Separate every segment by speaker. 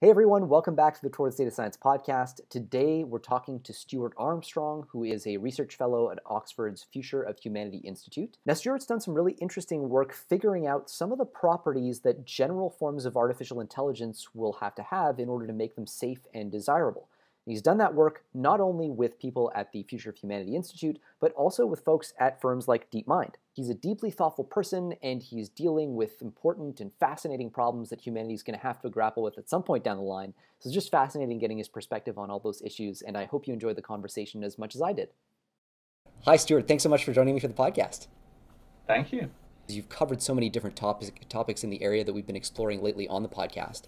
Speaker 1: Hey everyone, welcome back to the Towards Data Science podcast. Today we're talking to Stuart Armstrong, who is a research fellow at Oxford's Future of Humanity Institute. Now, Stuart's done some really interesting work figuring out some of the properties that general forms of artificial intelligence will have to have in order to make them safe and desirable. He's done that work not only with people at the Future of Humanity Institute, but also with folks at firms like DeepMind. He's a deeply thoughtful person, and he's dealing with important and fascinating problems that humanity is going to have to grapple with at some point down the line. So it's just fascinating getting his perspective on all those issues, and I hope you enjoyed the conversation as much as I did. Hi, Stuart. Thanks so much for joining me for the podcast.
Speaker 2: Thank you.
Speaker 1: You've covered so many different topics in the area that we've been exploring lately on the podcast.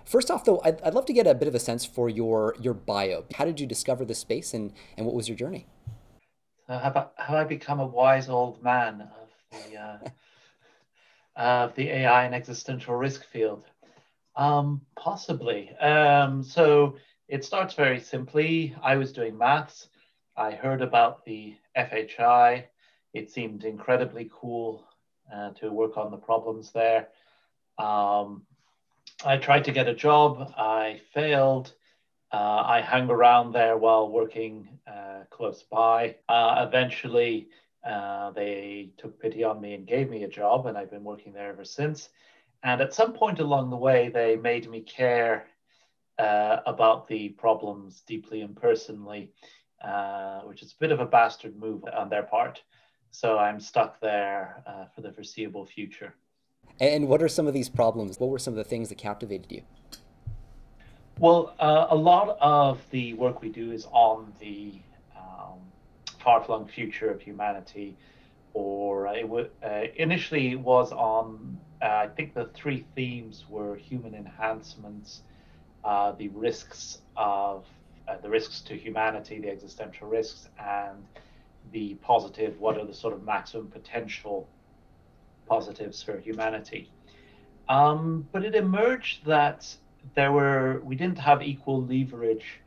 Speaker 1: First off, though, I'd love to get a bit of a sense for your bio. How did you discover this space, and what was your journey?
Speaker 2: Have I become a wise old man of the AI and existential risk field? Possibly. So it starts very simply. I was doing maths. I heard about the FHI. It seemed incredibly cool to work on the problems there. I tried to get a job. I failed. I hung around there while working close by. Eventually, they took pity on me and gave me a job, and I've been working there ever since. And at some point along the way, they made me care about the problems deeply and personally, which is a bit of a bastard move on their part. So I'm stuck there for the foreseeable future.
Speaker 1: And what are some of these problems? What were some of the things that captivated you?
Speaker 2: Well, a lot of the work we do is on the far-flung future of humanity, or initially was on, I think the three themes were human enhancements, the risks to humanity, the existential risks, and the positive, what are the sort of maximum potential positives for humanity. But it emerged that we didn't have equal leverage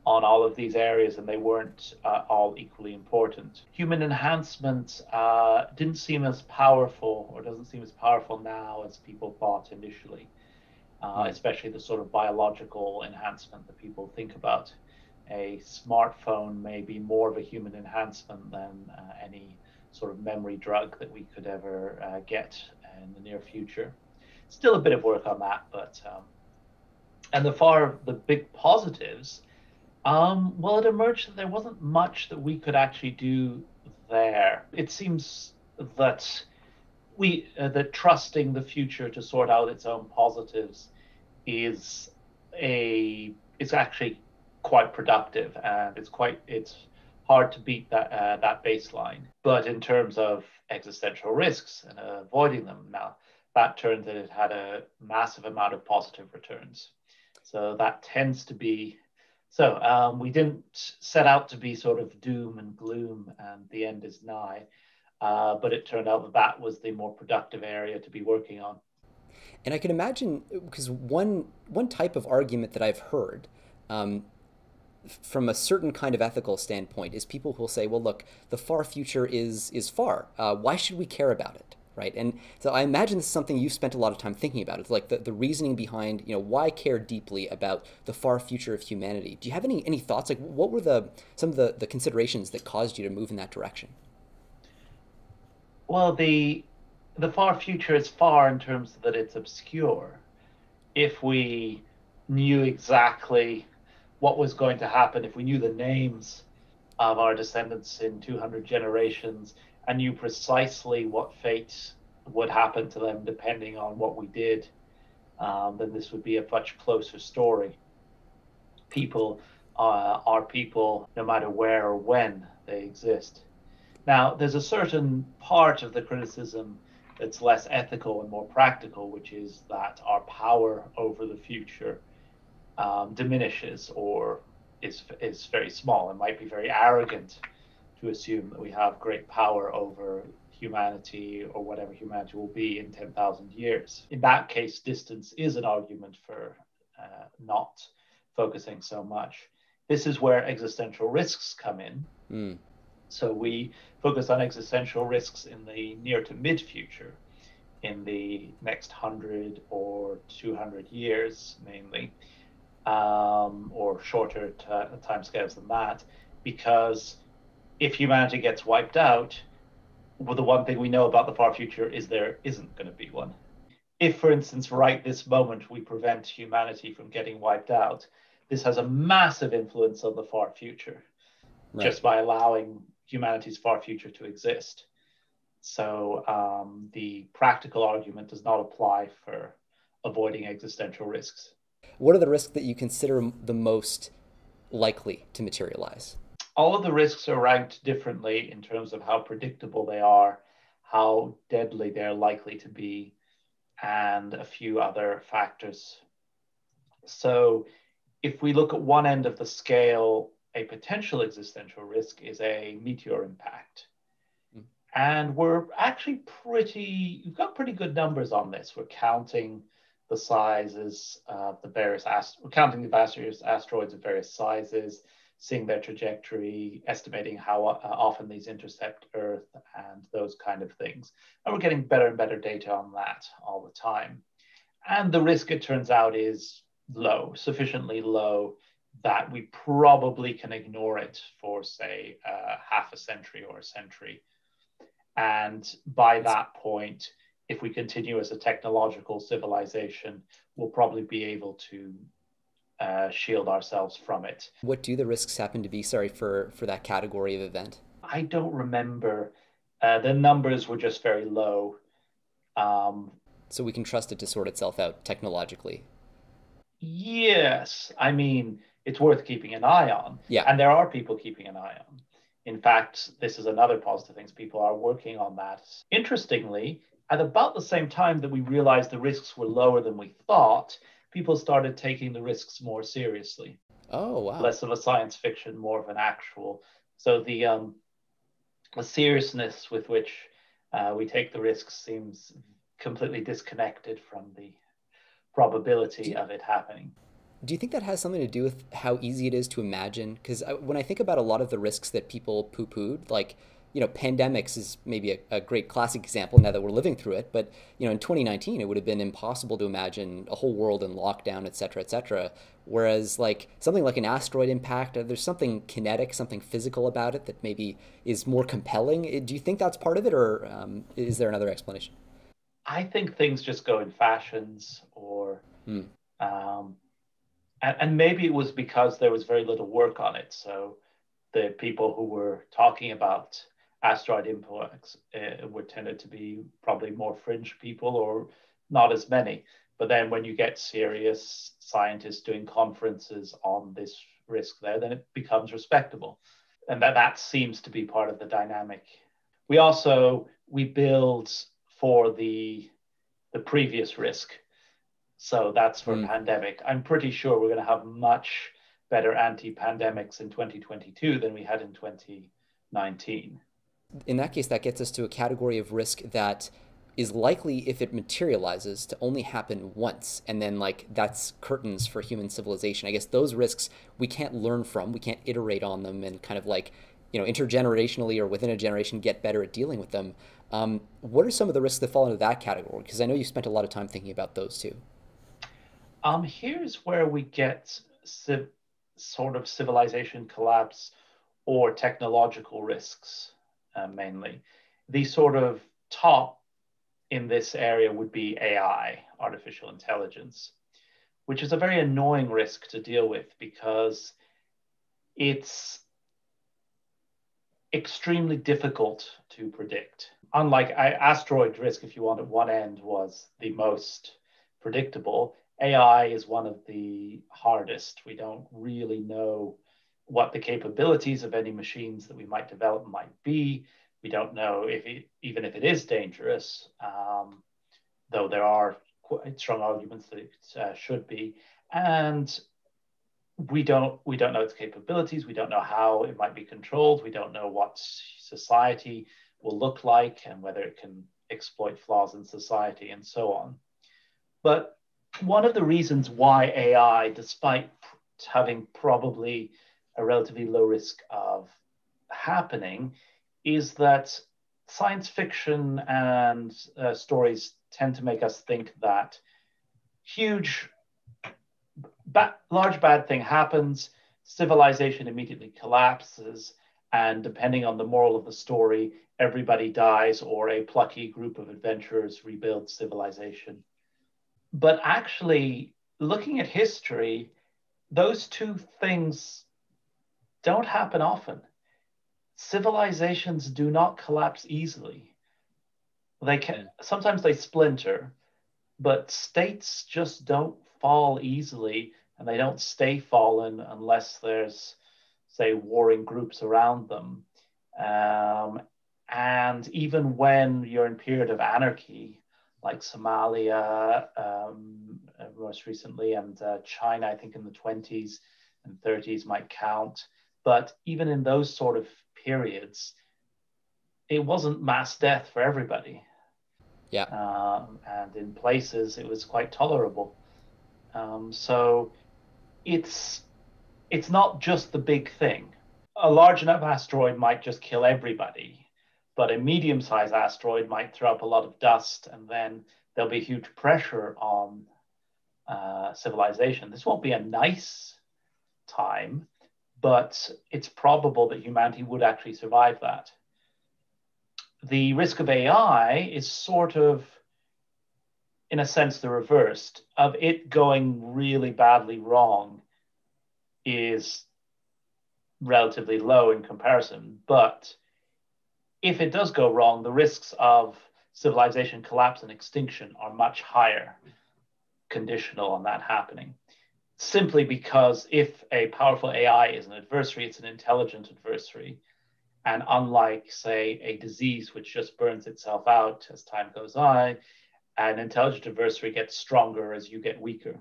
Speaker 2: on all of these areas, and they weren't all equally important. Human enhancement didn't seem as powerful, or doesn't seem as powerful now as people thought initially, especially the sort of biological enhancement that people think about. A smartphone may be more of a human enhancement than any sort of memory drug that we could ever get in the near future. Still a bit of work on that, but and the big positives, well, it emerged that there wasn't much that we could actually do there. It seems that that trusting the future to sort out its own positives is actually quite productive, and it's hard to beat that baseline. But in terms of existential risks and avoiding them, now that turned that it had a massive amount of positive returns. So that tends to be so. We didn't set out to be sort of doom and gloom, and the end is nigh. But it turned out that was the more productive area to be working on.
Speaker 1: And I can imagine, because one type of argument that I've heard from a certain kind of ethical standpoint is people who will say, well, look, the far future is far. Why should we care about it? Right. And so I imagine this is something you've spent a lot of time thinking about. It's like the reasoning behind, why care deeply about the far future of humanity? Do you have any thoughts? Like, what were some of the considerations that caused you to move in that direction?
Speaker 2: Well, the far future is far in terms that it's obscure. If we knew exactly what was going to happen, if we knew the names of our descendants in 200 generations and knew precisely what fate would happen to them depending on what we did, then this would be a much closer story. People are people no matter where or when they exist. Now, there's a certain part of the criticism that's less ethical and more practical, which is that our power over the future diminishes or is very small. It might be very arrogant to assume that we have great power over humanity or whatever humanity will be in 10,000 years. In that case, distance is an argument for not focusing so much. This is where existential risks come in.
Speaker 1: Mm.
Speaker 2: So we focus on existential risks in the near to mid future. in the next 100 or 200 years, mainly, or shorter timescales than that, because if humanity gets wiped out, well, the one thing we know about the far future is there isn't going to be one. If, for instance, right this moment, we prevent humanity from getting wiped out, this has a massive influence on the far future,
Speaker 1: Right.
Speaker 2: just by allowing humanity's far future to exist. So the practical argument does not apply for avoiding existential risks.
Speaker 1: What are the risks that you consider the most likely to materialize?
Speaker 2: All of the risks are ranked differently in terms of how predictable they are, how deadly they're likely to be, and a few other factors. So if we look at one end of the scale, a potential existential risk is a meteor impact. And we're actually we've got pretty good numbers on this. We're counting the sizes of the various, we're counting the various asteroids of various sizes, seeing their trajectory, estimating how often these intercept Earth and those kind of things. And we're getting better and better data on that all the time. And the risk, it turns out, is low, sufficiently low that we probably can ignore it for, say, half a century or a century. And by that point, if we continue as a technological civilization, we'll probably be able to shield ourselves from it.
Speaker 1: What do the risks happen to be, sorry, for that category of event?
Speaker 2: I don't remember. The numbers were just very low.
Speaker 1: So we can trust it to sort itself out technologically.
Speaker 2: Yes, I mean, it's worth keeping an eye on.
Speaker 1: Yeah.
Speaker 2: And there are people keeping an eye on. In fact, this is another positive thing. People are working on that. Interestingly, at about the same time that we realized the risks were lower than we thought, people started taking the risks more seriously.
Speaker 1: Oh, wow.
Speaker 2: Less of a science fiction, more of an actual. So the seriousness with which we take the risks seems completely disconnected from the probability of it happening.
Speaker 1: Do you think that has something to do with how easy it is to imagine? Because when I think about a lot of the risks that people poo-pooed, like, pandemics is maybe a great classic example now that we're living through it. But, in 2019, it would have been impossible to imagine a whole world in lockdown, et cetera, et cetera. Whereas like something like an asteroid impact, there's something kinetic, something physical about it that maybe is more compelling. Do you think that's part of it, or is there another explanation?
Speaker 2: I think things just go in fashions, or um, and maybe it was because there was very little work on it. So the people who were talking about asteroid impacts were tended to be probably more fringe people or not as many. But then when you get serious scientists doing conferences on this risk there, then it becomes respectable. And that seems to be part of the dynamic. We build for the previous risk. So that's for pandemic. I'm pretty sure we're going to have much better anti-pandemics in 2022 than we had in 2019.
Speaker 1: In that case, that gets us to a category of risk that is likely, if it materializes, to only happen once. And then like that's curtains for human civilization. I guess those risks we can't learn from, we can't iterate on them and kind of like, intergenerationally or within a generation get better at dealing with them. What are some of the risks that fall into that category? Because I know you spent a lot of time thinking about those too.
Speaker 2: Here's where we get sort of civilization collapse or technological risks, mainly. The sort of top in this area would be AI, artificial intelligence, which is a very annoying risk to deal with because it's extremely difficult to predict. Unlike asteroid risk, if you want, at one end was the most predictable. AI is one of the hardest. We don't really know what the capabilities of any machines that we might develop might be. We don't know even if it is dangerous, though there are quite strong arguments that it should be. And we don't know its capabilities. We don't know how it might be controlled. We don't know what society will look like and whether it can exploit flaws in society and so on. But one of the reasons why AI, despite having probably a relatively low risk of happening, is that science fiction and stories tend to make us think that large bad thing happens, civilization immediately collapses, and depending on the moral of the story, everybody dies or a plucky group of adventurers rebuild civilization. But actually, looking at history, those two things don't happen often. Civilizations do not collapse easily. Sometimes they splinter, but states just don't fall easily, and they don't stay fallen unless there's, say, warring groups around them. And even when you're in period of anarchy, like Somalia most recently, and China, I think in the 20s and 30s might count. But even in those sort of periods, it wasn't mass death for everybody.
Speaker 1: Yeah.
Speaker 2: And in places, it was quite tolerable. So it's not just the big thing. A large enough asteroid might just kill everybody, but a medium-sized asteroid might throw up a lot of dust, and then there'll be huge pressure on civilization. This won't be a nice time, but it's probable that humanity would actually survive that. The risk of AI is sort of, in a sense, the reverse of it going really badly wrong is relatively low in comparison. But if it does go wrong, the risks of civilization collapse and extinction are much higher, conditional on that happening. Simply because if a powerful AI is an adversary, it's an intelligent adversary. And unlike, say, a disease which just burns itself out as time goes on, an intelligent adversary gets stronger as you get weaker.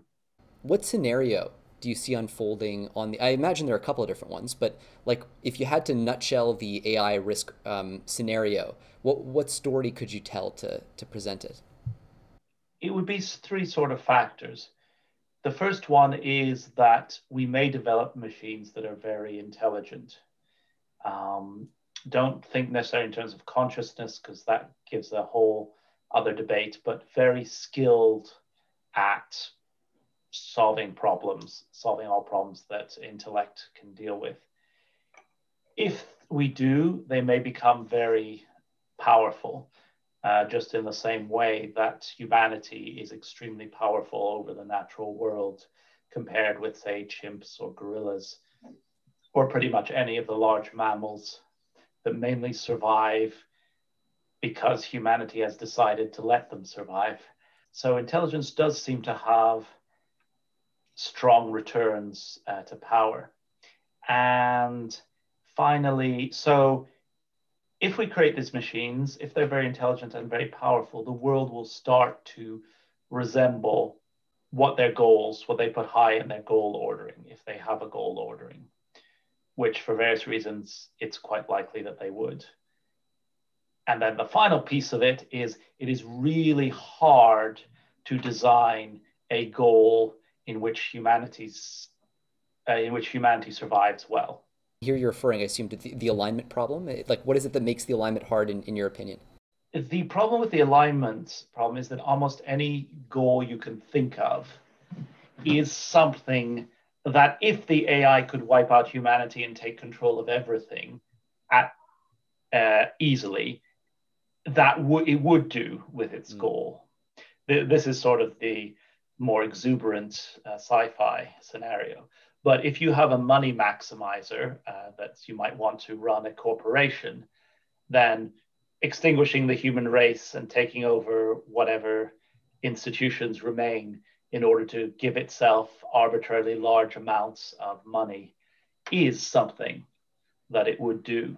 Speaker 1: What scenario do you see unfolding on the? I imagine there are a couple of different ones, but like if you had to nutshell the AI risk scenario, what story could you tell to present it?
Speaker 2: It would be three sort of factors. The first one is that we may develop machines that are very intelligent. Don't think necessarily in terms of consciousness, because that gives a whole other debate, but very skilled at solving all problems that intellect can deal with. If we do, they may become very powerful, just in the same way that humanity is extremely powerful over the natural world compared with, say, chimps or gorillas, or pretty much any of the large mammals that mainly survive because humanity has decided to let them survive. So intelligence does seem to have strong returns to power. And finally, so if we create these machines, if they're very intelligent and very powerful, the world will start to resemble what they put high in their goal ordering, if they have a goal ordering, which for various reasons, it's quite likely that they would. And then the final piece of it is really hard to design a goal in which humanity survives well.
Speaker 1: Here you're referring, I assume, to the alignment problem. Like, what is it that makes the alignment hard in your opinion?
Speaker 2: The problem with the alignment problem is that almost any goal you can think of is something that if the AI could wipe out humanity and take control of everything easily, it would do with its goal. This is sort of the more exuberant sci-fi scenario. But if you have a money maximizer that you might want to run a corporation, then extinguishing the human race and taking over whatever institutions remain in order to give itself arbitrarily large amounts of money is something that it would do.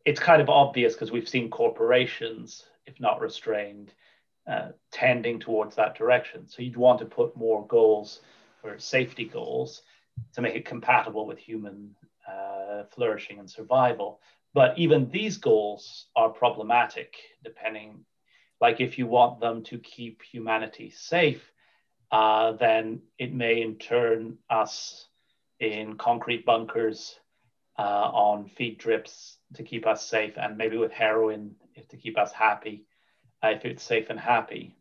Speaker 2: It's kind of obvious because we've seen corporations, if not restrained, tending towards that direction. So you'd want to put more goals or safety goals to make it compatible with human flourishing and survival. But even these goals are problematic, depending, like if you want them to keep humanity safe, then it may intern us in concrete bunkers on feed drips to keep us safe, and maybe with heroin to keep us happy, if it's safe and happy.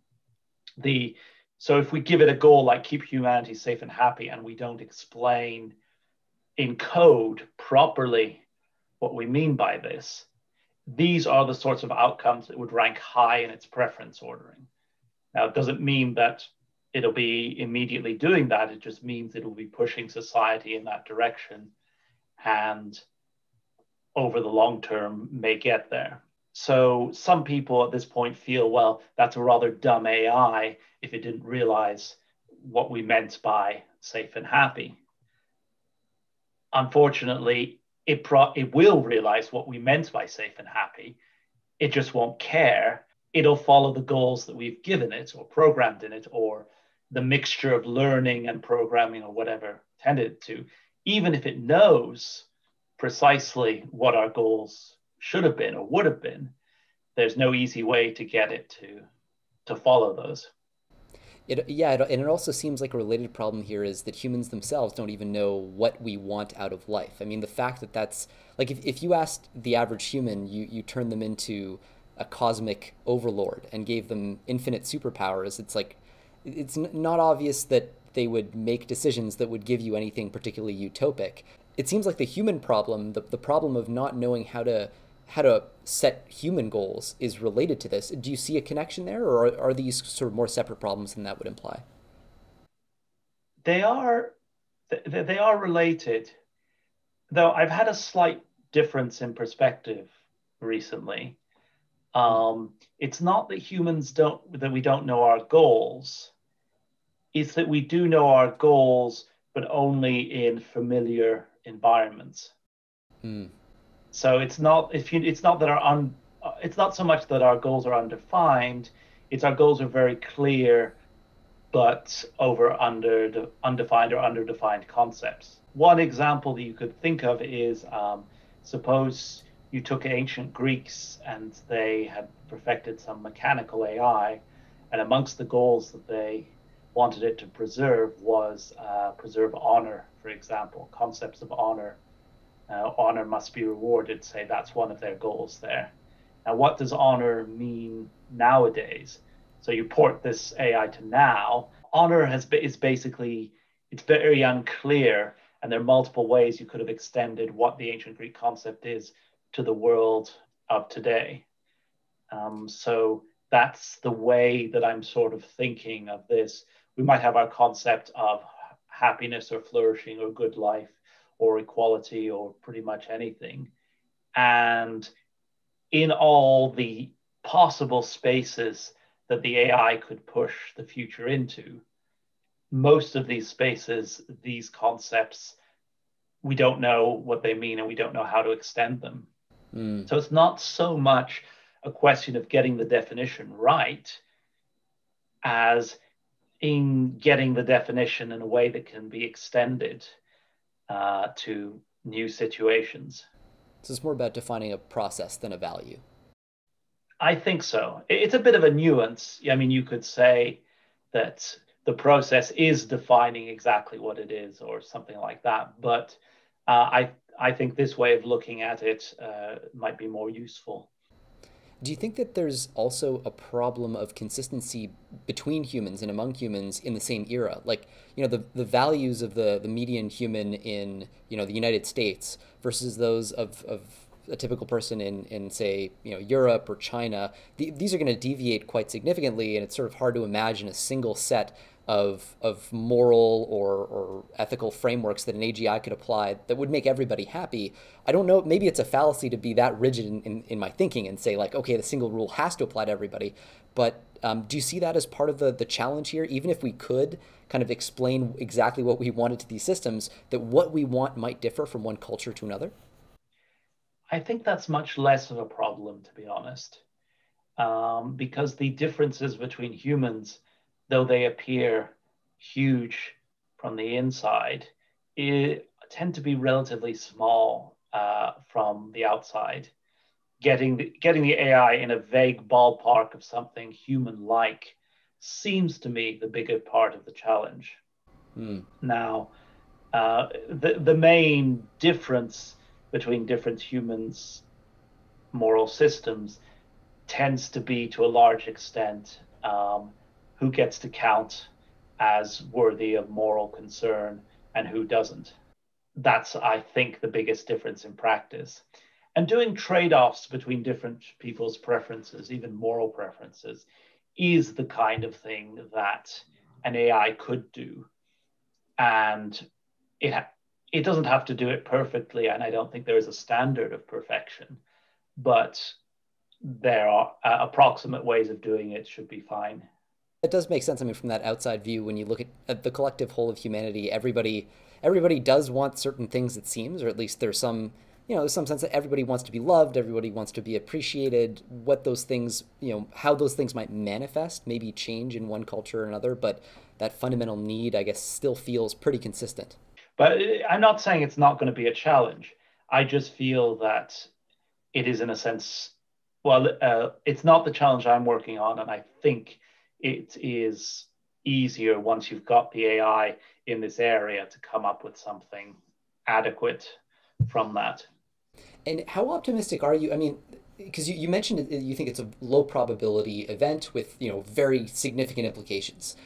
Speaker 2: The So if we give it a goal like keep humanity safe and happy, and we don't explain in code properly what we mean by this, these are the sorts of outcomes that would rank high in its preference ordering. Now, it doesn't mean that it'll be immediately doing that. It just means it'll be pushing society in that direction, and over the long term may get there. So some people at this point feel, well, that's a rather dumb AI if it didn't realize what we meant by safe and happy. Unfortunately, it will realize what we meant by safe and happy. It just won't care. It'll follow the goals that we've given it or programmed in it, or the mixture of learning and programming or whatever tended to, even if it knows precisely what our goals should have been or would have been. There's no easy way to get it to follow those.
Speaker 1: And it also seems like a related problem here is that humans themselves don't even know what we want out of life. I mean, the fact that that's like if you asked the average human, you turn them into a cosmic overlord and gave them infinite superpowers, it's like it's not obvious that they would make decisions that would give you anything particularly utopic. It seems like the human problem, the problem of not knowing how to set human goals is related to this. Do you see a connection there, or are these sort of more separate problems than that would imply?
Speaker 2: They are they are related, though I've had a slight difference in perspective recently. It's not that we don't know our goals. It's that we do know our goals, but only in familiar environments.
Speaker 1: Mm.
Speaker 2: So it's not so much that our goals are undefined. It's our goals are very clear, but undefined or underdefined concepts. One example that you could think of is suppose you took ancient Greeks and they had perfected some mechanical AI, and amongst the goals that they wanted it to preserve was preserve honor, for example, concepts of honor. Honor must be rewarded, say that's one of their goals there. Now, what does honor mean nowadays? So you port this AI to now. Honor is basically, it's very unclear, and there are multiple ways you could have extended what the ancient Greek concept is to the world of today. So that's the way that I'm sort of thinking of this. We might have our concept of happiness or flourishing or good life or equality or pretty much anything. And in all the possible spaces that the AI could push the future into, most of these spaces, these concepts, we don't know what they mean and we don't know how to extend them. So it's not so much a question of getting the definition right as in getting the definition in a way that can be extended to new situations.
Speaker 1: So it's more about defining a process than a value.
Speaker 2: I think so. It's a bit of a nuance. I mean, you could say that the process is defining exactly what it is or something like that. But I think this way of looking at it might be more useful.
Speaker 1: Do you think that there's also a problem of consistency between humans and among humans in the same era? Like, the values of the median human in, the United States versus those of a typical person in say, Europe or China, these are going to deviate quite significantly, and it's sort of hard to imagine a single set of moral or ethical frameworks that an AGI could apply that would make everybody happy. I don't know, maybe it's a fallacy to be that rigid in my thinking and say like, okay, the single rule has to apply to everybody. But do you see that as part of the challenge here? Even if we could kind of explain exactly what we wanted to these systems, that what we want might differ from one culture to another?
Speaker 2: I think that's much less of a problem, to be honest, because the differences between humans, though they appear huge from the inside, tend to be relatively small from the outside. Getting the AI in a vague ballpark of something human-like seems to me the bigger part of the challenge. Now, the main difference between different humans' moral systems tends to be, to a large extent, who gets to count as worthy of moral concern and who doesn't. That's, I think, the biggest difference in practice. And doing trade-offs between different people's preferences, even moral preferences, is the kind of thing that an AI could do. And it doesn't have to do it perfectly, and I don't think there is a standard of perfection, but there are approximate ways of doing it should be fine.
Speaker 1: It does make sense. I mean, from that outside view, when you look at the collective whole of humanity, everybody does want certain things, it seems, or at least there's some, there's some sense that everybody wants to be loved, everybody wants to be appreciated. What those things, how those things might manifest, maybe change in one culture or another, but that fundamental need, I guess, still feels pretty consistent.
Speaker 2: But I'm not saying it's not going to be a challenge. I just feel that it is, in a sense, well, it's not the challenge I'm working on, and I think it is easier once you've got the AI in this area to come up with something adequate from that.
Speaker 1: And how optimistic are you? I mean, because you mentioned you think it's a low probability event with very significant implications.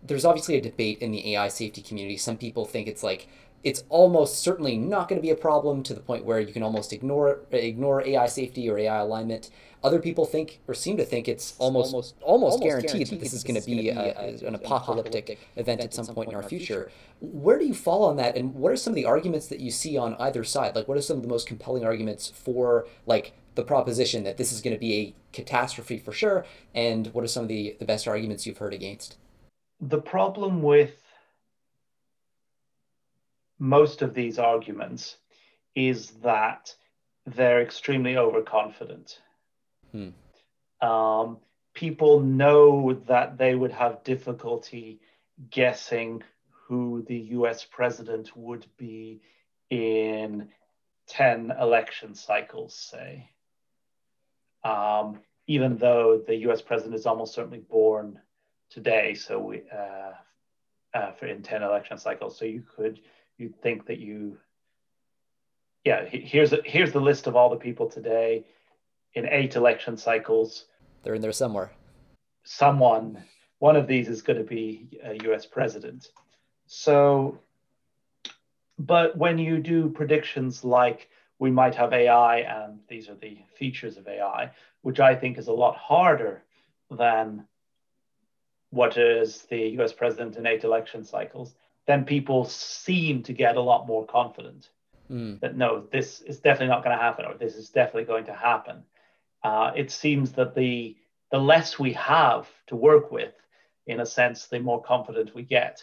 Speaker 1: There's obviously a debate in the AI safety community. Some people think it's almost certainly not going to be a problem to the point where you can almost ignore AI safety or AI alignment. Other people think or seem to think it's almost guaranteed that this is going to be an apocalyptic event at some point in our future. Where do you fall on that, and what are some of the arguments that you see on either side? Like, what are some of the most compelling arguments for the proposition that this is going to be a catastrophe for sure, and what are some of the best arguments you've heard against?
Speaker 2: The problem with most of these arguments is that they're extremely overconfident. People know that they would have difficulty guessing who the US president would be in 10 election cycles, say. Even though the US president is almost certainly born today, so for in 10 election cycles. So you'd think that here's the list of all the people today in 8 election cycles.
Speaker 1: They're in there somewhere.
Speaker 2: One of these is going to be a US president. So, but when you do predictions like we might have AI, and these are the features of AI, which I think is a lot harder than what is the US president in 8 election cycles, then people seem to get a lot more confident that no, this is definitely not going to happen, or this is definitely going to happen. It seems that the less we have to work with, in a sense, the more confident we get.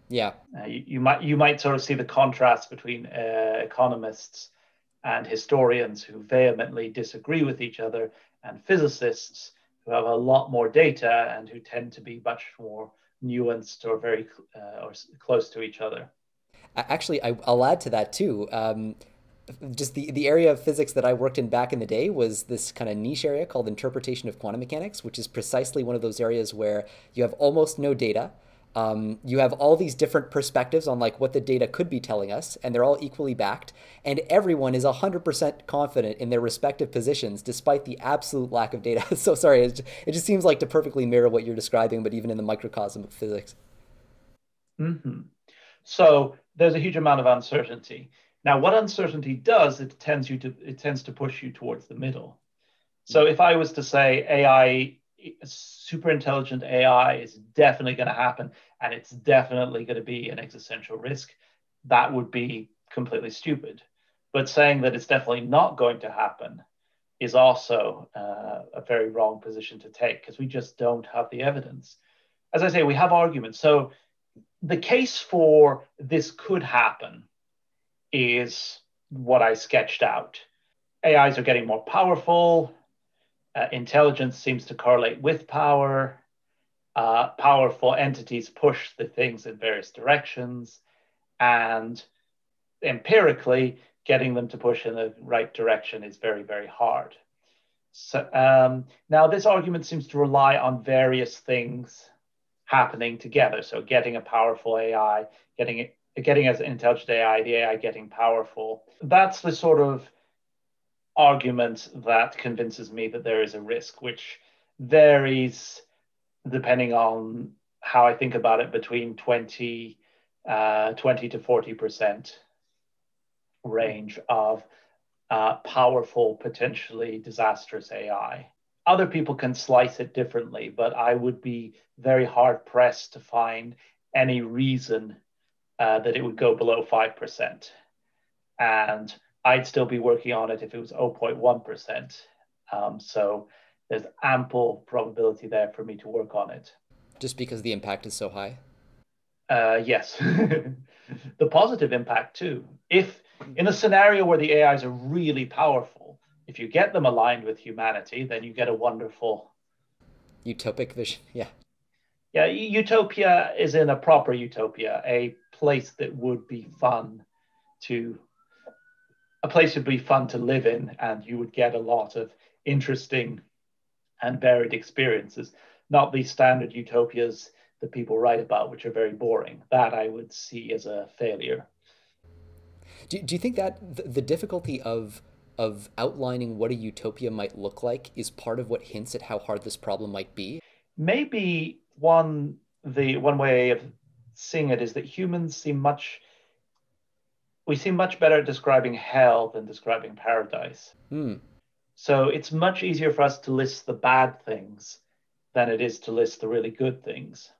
Speaker 1: Yeah.
Speaker 2: You might sort of see the contrast between economists and historians who vehemently disagree with each other, and physicists who have a lot more data and who tend to be much more nuanced or very or close to each other.
Speaker 1: Actually, I'll add to that too. Just the area of physics that I worked in back in the day was this kind of niche area called interpretation of quantum mechanics, which is precisely one of those areas where you have almost no data. You have all these different perspectives on what the data could be telling us, and they're all equally backed, and everyone is 100% confident in their respective positions despite the absolute lack of data. So sorry, it just seems to perfectly mirror what you're describing, but even in the microcosm of physics.
Speaker 2: Mm-hmm. So there's a huge amount of uncertainty. Now, what uncertainty does, it tends to push you towards the middle. So if I was to say AI, super intelligent AI is definitely going to happen, and it's definitely going to be an existential risk, that would be completely stupid. But saying that it's definitely not going to happen is also a very wrong position to take, because we just don't have the evidence. As I say, we have arguments. So the case for this could happen is what I sketched out. AIs are getting more powerful. Intelligence seems to correlate with power. Powerful entities push the things in various directions. And empirically, getting them to push in the right direction is very, very hard. So now this argument seems to rely on various things happening together. So getting a powerful AI, getting as an intelligent AI, the AI getting powerful. That's the sort of argument that convinces me that there is a risk, which varies depending on how I think about it, between 20 to 40% range of powerful, potentially disastrous AI. Other people can slice it differently, but I would be very hard pressed to find any reason that it would go below 5%. And I'd still be working on it if it was 0.1%. So there's ample probability there for me to work on it.
Speaker 1: Just because the impact is so high?
Speaker 2: Yes. The positive impact too. If in a scenario where the AIs are really powerful, if you get them aligned with humanity, then you get a wonderful
Speaker 1: Utopic vision, yeah.
Speaker 2: Yeah, utopia is in a proper utopia, a place that would be fun to live in, and you would get a lot of interesting and varied experiences, not the standard utopias that people write about, which are very boring. That I would see as a failure.
Speaker 1: Do you think that the difficulty of outlining what a utopia might look like is part of what hints at how hard this problem might be?
Speaker 2: Maybe one way of seeing it is that we seem much better at describing hell than describing paradise. So it's much easier for us to list the bad things than it is to list the really good things.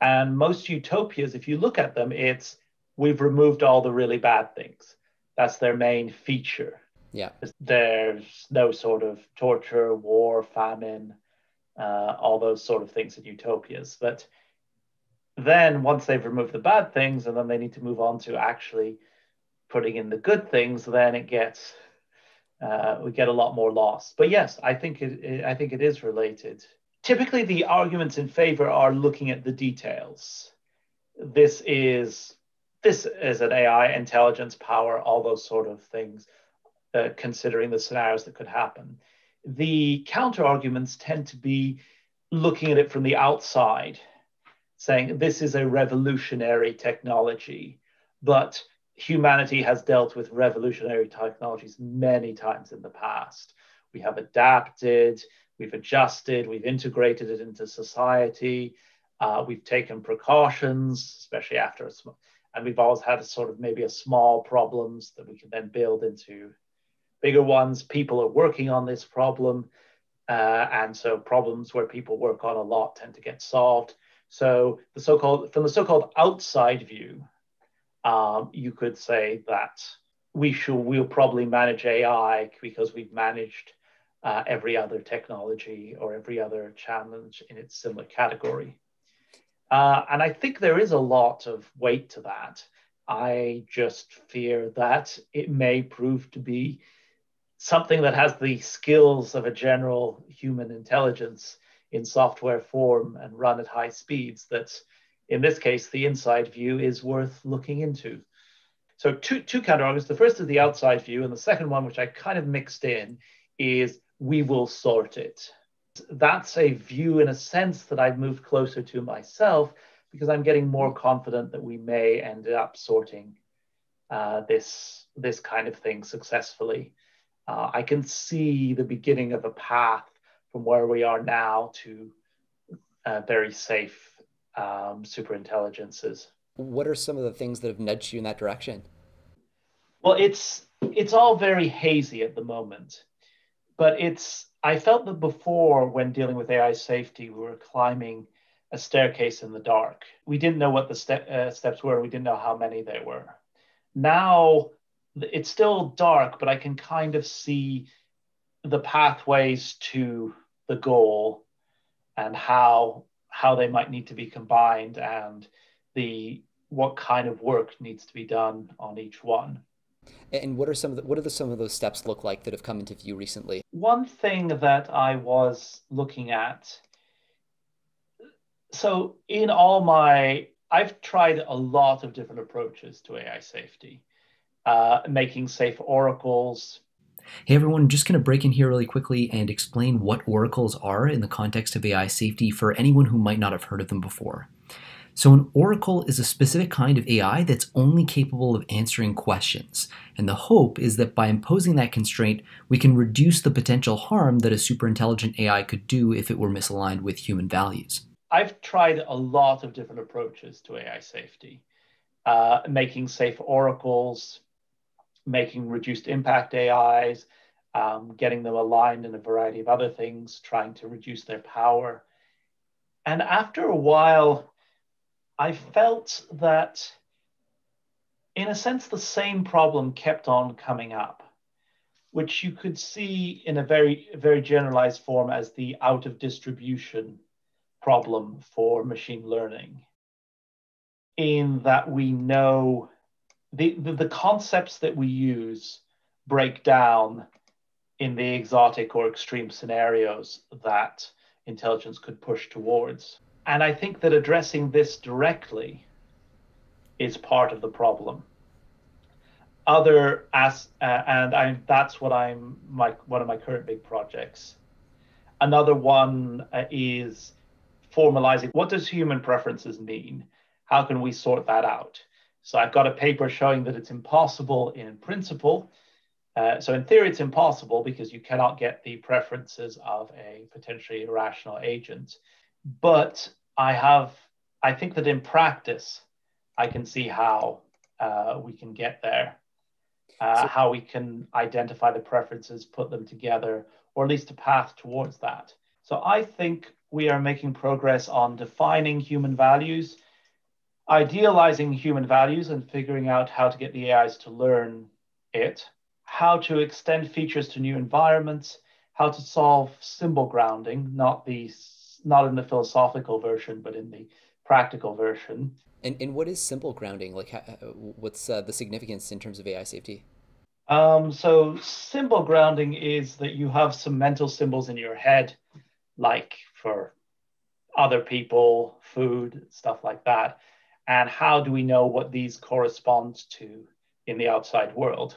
Speaker 2: And most utopias, if you look at them, it's we've removed all the really bad things. That's their main feature.
Speaker 1: Yeah.
Speaker 2: There's no sort of torture, war, famine, all those sort of things in utopias. But then once they've removed the bad things and then they need to move on to actually putting in the good things, then it gets we get a lot more lost. But yes, I think it is related. Typically, the arguments in favor are looking at the details. This is an AI, intelligence, power, all those sort of things, considering the scenarios that could happen. The counter arguments tend to be looking at it from the outside, saying this is a revolutionary technology, but humanity has dealt with revolutionary technologies many times in the past. We have adapted, we've adjusted, we've integrated it into society, we've taken precautions, especially after and we've always had a sort of maybe a small problems that we can then build into bigger ones. People are working on this problem, and so problems where people work on a lot tend to get solved. So from the so-called outside view, you could say that we'll probably manage AI because we've managed every other technology or every other challenge in its similar category. And I think there is a lot of weight to that. I just fear that it may prove to be something that has the skills of a general human intelligence in software form and run at high speeds, that in this case, the inside view is worth looking into. So two counter arguments. The first is the outside view, and the second one, which I kind of mixed in, is we will sort it. That's a view in a sense that I've moved closer to myself because I'm getting more confident that we may end up sorting this kind of thing successfully. I can see the beginning of a path from where we are now to very safe superintelligences.
Speaker 1: What are some of the things that have nudged you in that direction?
Speaker 2: Well, it's all very hazy at the moment, but I felt that before, when dealing with AI safety, we were climbing a staircase in the dark. We didn't know what the steps were. We didn't know how many there were. Now it's still dark, but I can kind of see the pathways to the goal and how they might need to be combined and what kind of work needs to be done on each one.
Speaker 1: And what are some of those steps look like that have come into view recently?
Speaker 2: One thing that I was looking at, so I've tried a lot of different approaches to AI safety, making safe oracles.
Speaker 3: Hey everyone, just going to break in here really quickly and explain what oracles are in the context of AI safety for anyone who might not have heard of them before. So an oracle is a specific kind of AI that's only capable of answering questions. And the hope is that by imposing that constraint, we can reduce the potential harm that a superintelligent AI could do if it were misaligned with human values.
Speaker 2: I've tried a lot of different approaches to AI safety, making safe oracles, making reduced impact AIs, getting them aligned in a variety of other things, trying to reduce their power. And after a while, I felt that, in a sense, the same problem kept on coming up, which you could see in a very, very generalized form as the out of distribution problem for machine learning, in that we know the concepts that we use break down in the exotic or extreme scenarios that intelligence could push towards. And I think that addressing this directly is part of the problem. That's what one of my current big projects. Another one is formalizing, what does human preferences mean? How can we sort that out? So I've got a paper showing that it's impossible in principle. So in theory, it's impossible because you cannot get the preferences of a potentially irrational agent. But I think that in practice, I can see how we can get there, how we can identify the preferences, put them together, or at least a path towards that. So I think we are making progress on defining human values, idealizing human values and figuring out how to get the AIs to learn it, how to extend features to new environments, how to solve symbol grounding, not in the philosophical version, but in the practical version.
Speaker 1: And what is symbol grounding? Like, what's the significance in terms of AI safety?
Speaker 2: So symbol grounding is that you have some mental symbols in your head, like for other people, food, stuff like that. And how do we know what these correspond to in the outside world?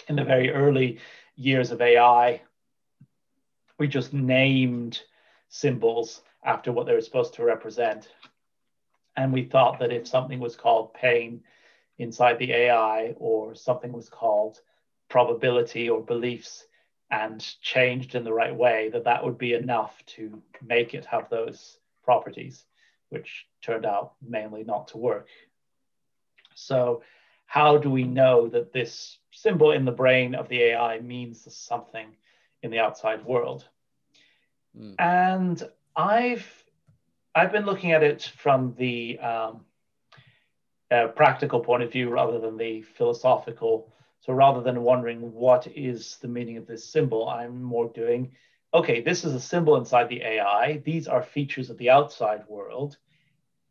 Speaker 2: In the very early years of AI, we just named symbols after what they were supposed to represent. And we thought that if something was called pain inside the AI, or something was called probability or beliefs and changed in the right way, that would be enough to make it have those properties, which turned out mainly not to work. So how do we know that this symbol in the brain of the AI means something in the outside world? And I've been looking at it from the practical point of view rather than the philosophical. So rather than wondering what is the meaning of this symbol, I'm more doing, okay, this is a symbol inside the AI. These are features of the outside world.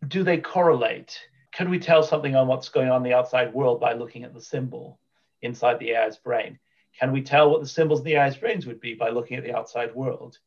Speaker 2: Do they correlate? Can we tell something on what's going on in the outside world by looking at the symbol inside the AI's brain? Can we tell what the symbols in the AI's brains would be by looking at the outside world?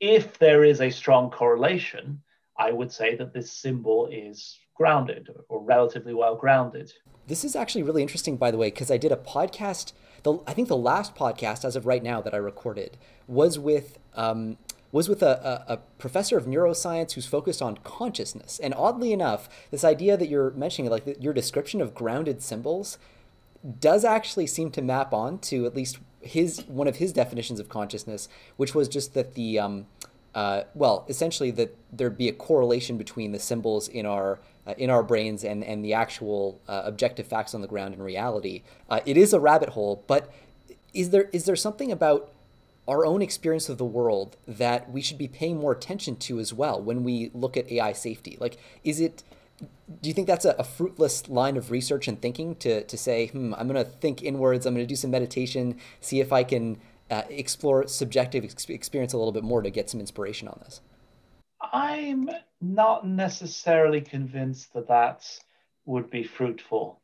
Speaker 2: If there is a strong correlation, I would say that this symbol is grounded or relatively well grounded.
Speaker 1: This is actually really interesting, by the way, because I did a podcast. I think the last podcast, as of right now, that I recorded was with a professor of neuroscience who's focused on consciousness. And oddly enough, this idea that you're mentioning, like your description of grounded symbols, does actually seem to map on to at least one of his definitions of consciousness, which was just that essentially that there'd be a correlation between the symbols in our brains and the actual objective facts on the ground in reality. It is a rabbit hole, but is there something about our own experience of the world that we should be paying more attention to as well when we look at AI safety? Like, do you think that's a fruitless line of research and thinking to say, I'm going to think inwards, I'm going to do some meditation, see if I can explore subjective experience a little bit more to get some inspiration on this?
Speaker 2: I'm not necessarily convinced that would be fruitful.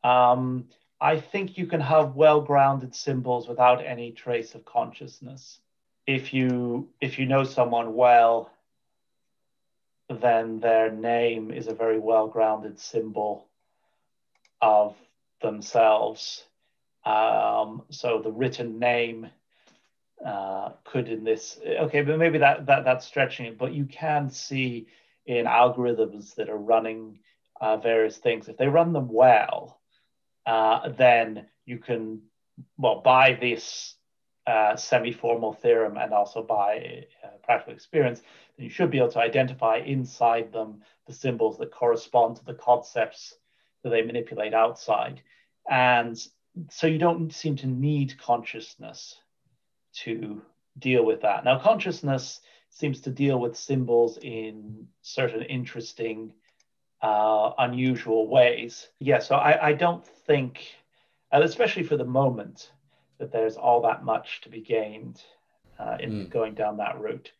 Speaker 2: I think you can have well-grounded symbols without any trace of consciousness. If you know someone well, then their name is a very well-grounded symbol of themselves. So the written name could in this, okay, but maybe that's stretching it, but you can see in algorithms that are running various things. If they run them well, then you can, well, by this semi-formal theorem and also by practical experience, then you should be able to identify inside them the symbols that correspond to the concepts that they manipulate outside. And so you don't seem to need consciousness to deal with that. Now, consciousness seems to deal with symbols in certain interesting, unusual ways. Yeah, so I don't think, especially for the moment, that there's all that much to be gained in going down that route.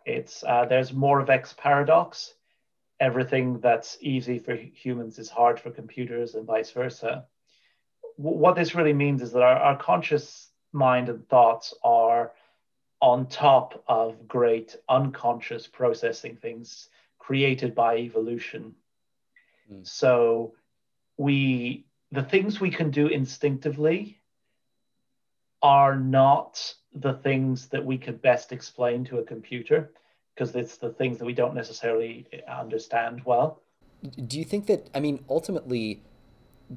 Speaker 2: It's there's more of X paradox. Everything that's easy for humans is hard for computers, and vice versa. What this really means is that our conscious mind and thoughts are on top of great unconscious processing things created by evolution. So the things we can do instinctively are not the things that we could best explain to a computer, because it's the things that we don't necessarily understand well.
Speaker 1: Do you think that, I mean, ultimately,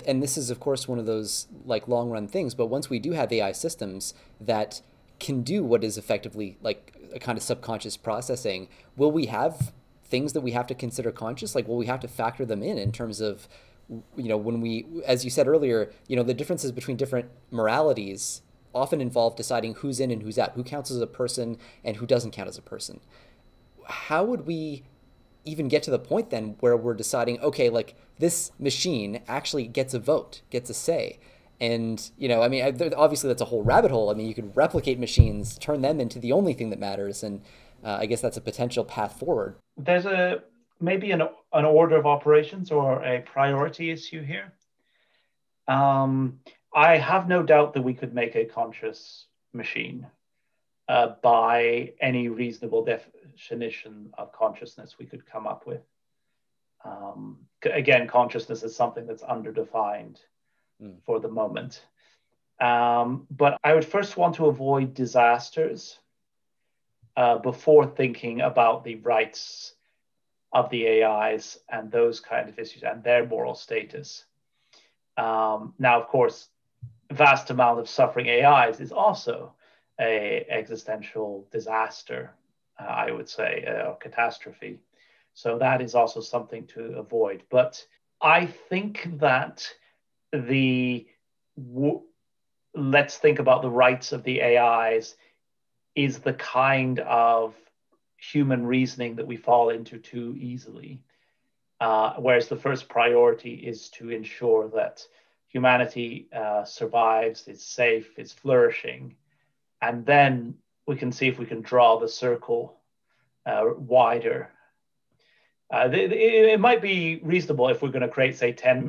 Speaker 1: and this is of course one of those like long run things, but once we do have AI systems that can do what is effectively like a kind of subconscious processing, will we have things that we have to consider conscious? Like, will we have to factor them in terms of, you know, when we, as you said earlier, you know, the differences between different moralities often involve deciding who's in and who's out, who counts as a person and who doesn't count as a person. How would we even get to the point then where we're deciding, okay, like this machine actually gets a vote, gets a say? And, you know, I mean, obviously that's a whole rabbit hole. I mean, you could replicate machines, turn them into the only thing that matters. And I guess that's a potential path forward.
Speaker 2: There's maybe an order of operations or a priority issue here. I have no doubt that we could make a conscious machine by any reasonable definition of consciousness we could come up with. Again, consciousness is something that's underdefined for the moment. But I would first want to avoid disasters before thinking about the rights of the AIs and those kind of issues and their moral status. Now, of course, vast amount of suffering AIs is also a existential disaster, I would say, or catastrophe. So that is also something to avoid. But I think that let's think about the rights of the AIs is the kind of human reasoning that we fall into too easily. Whereas the first priority is to ensure that humanity survives, is safe, is flourishing. And then we can see if we can draw the circle wider. It might be reasonable if we're going to create, say, 10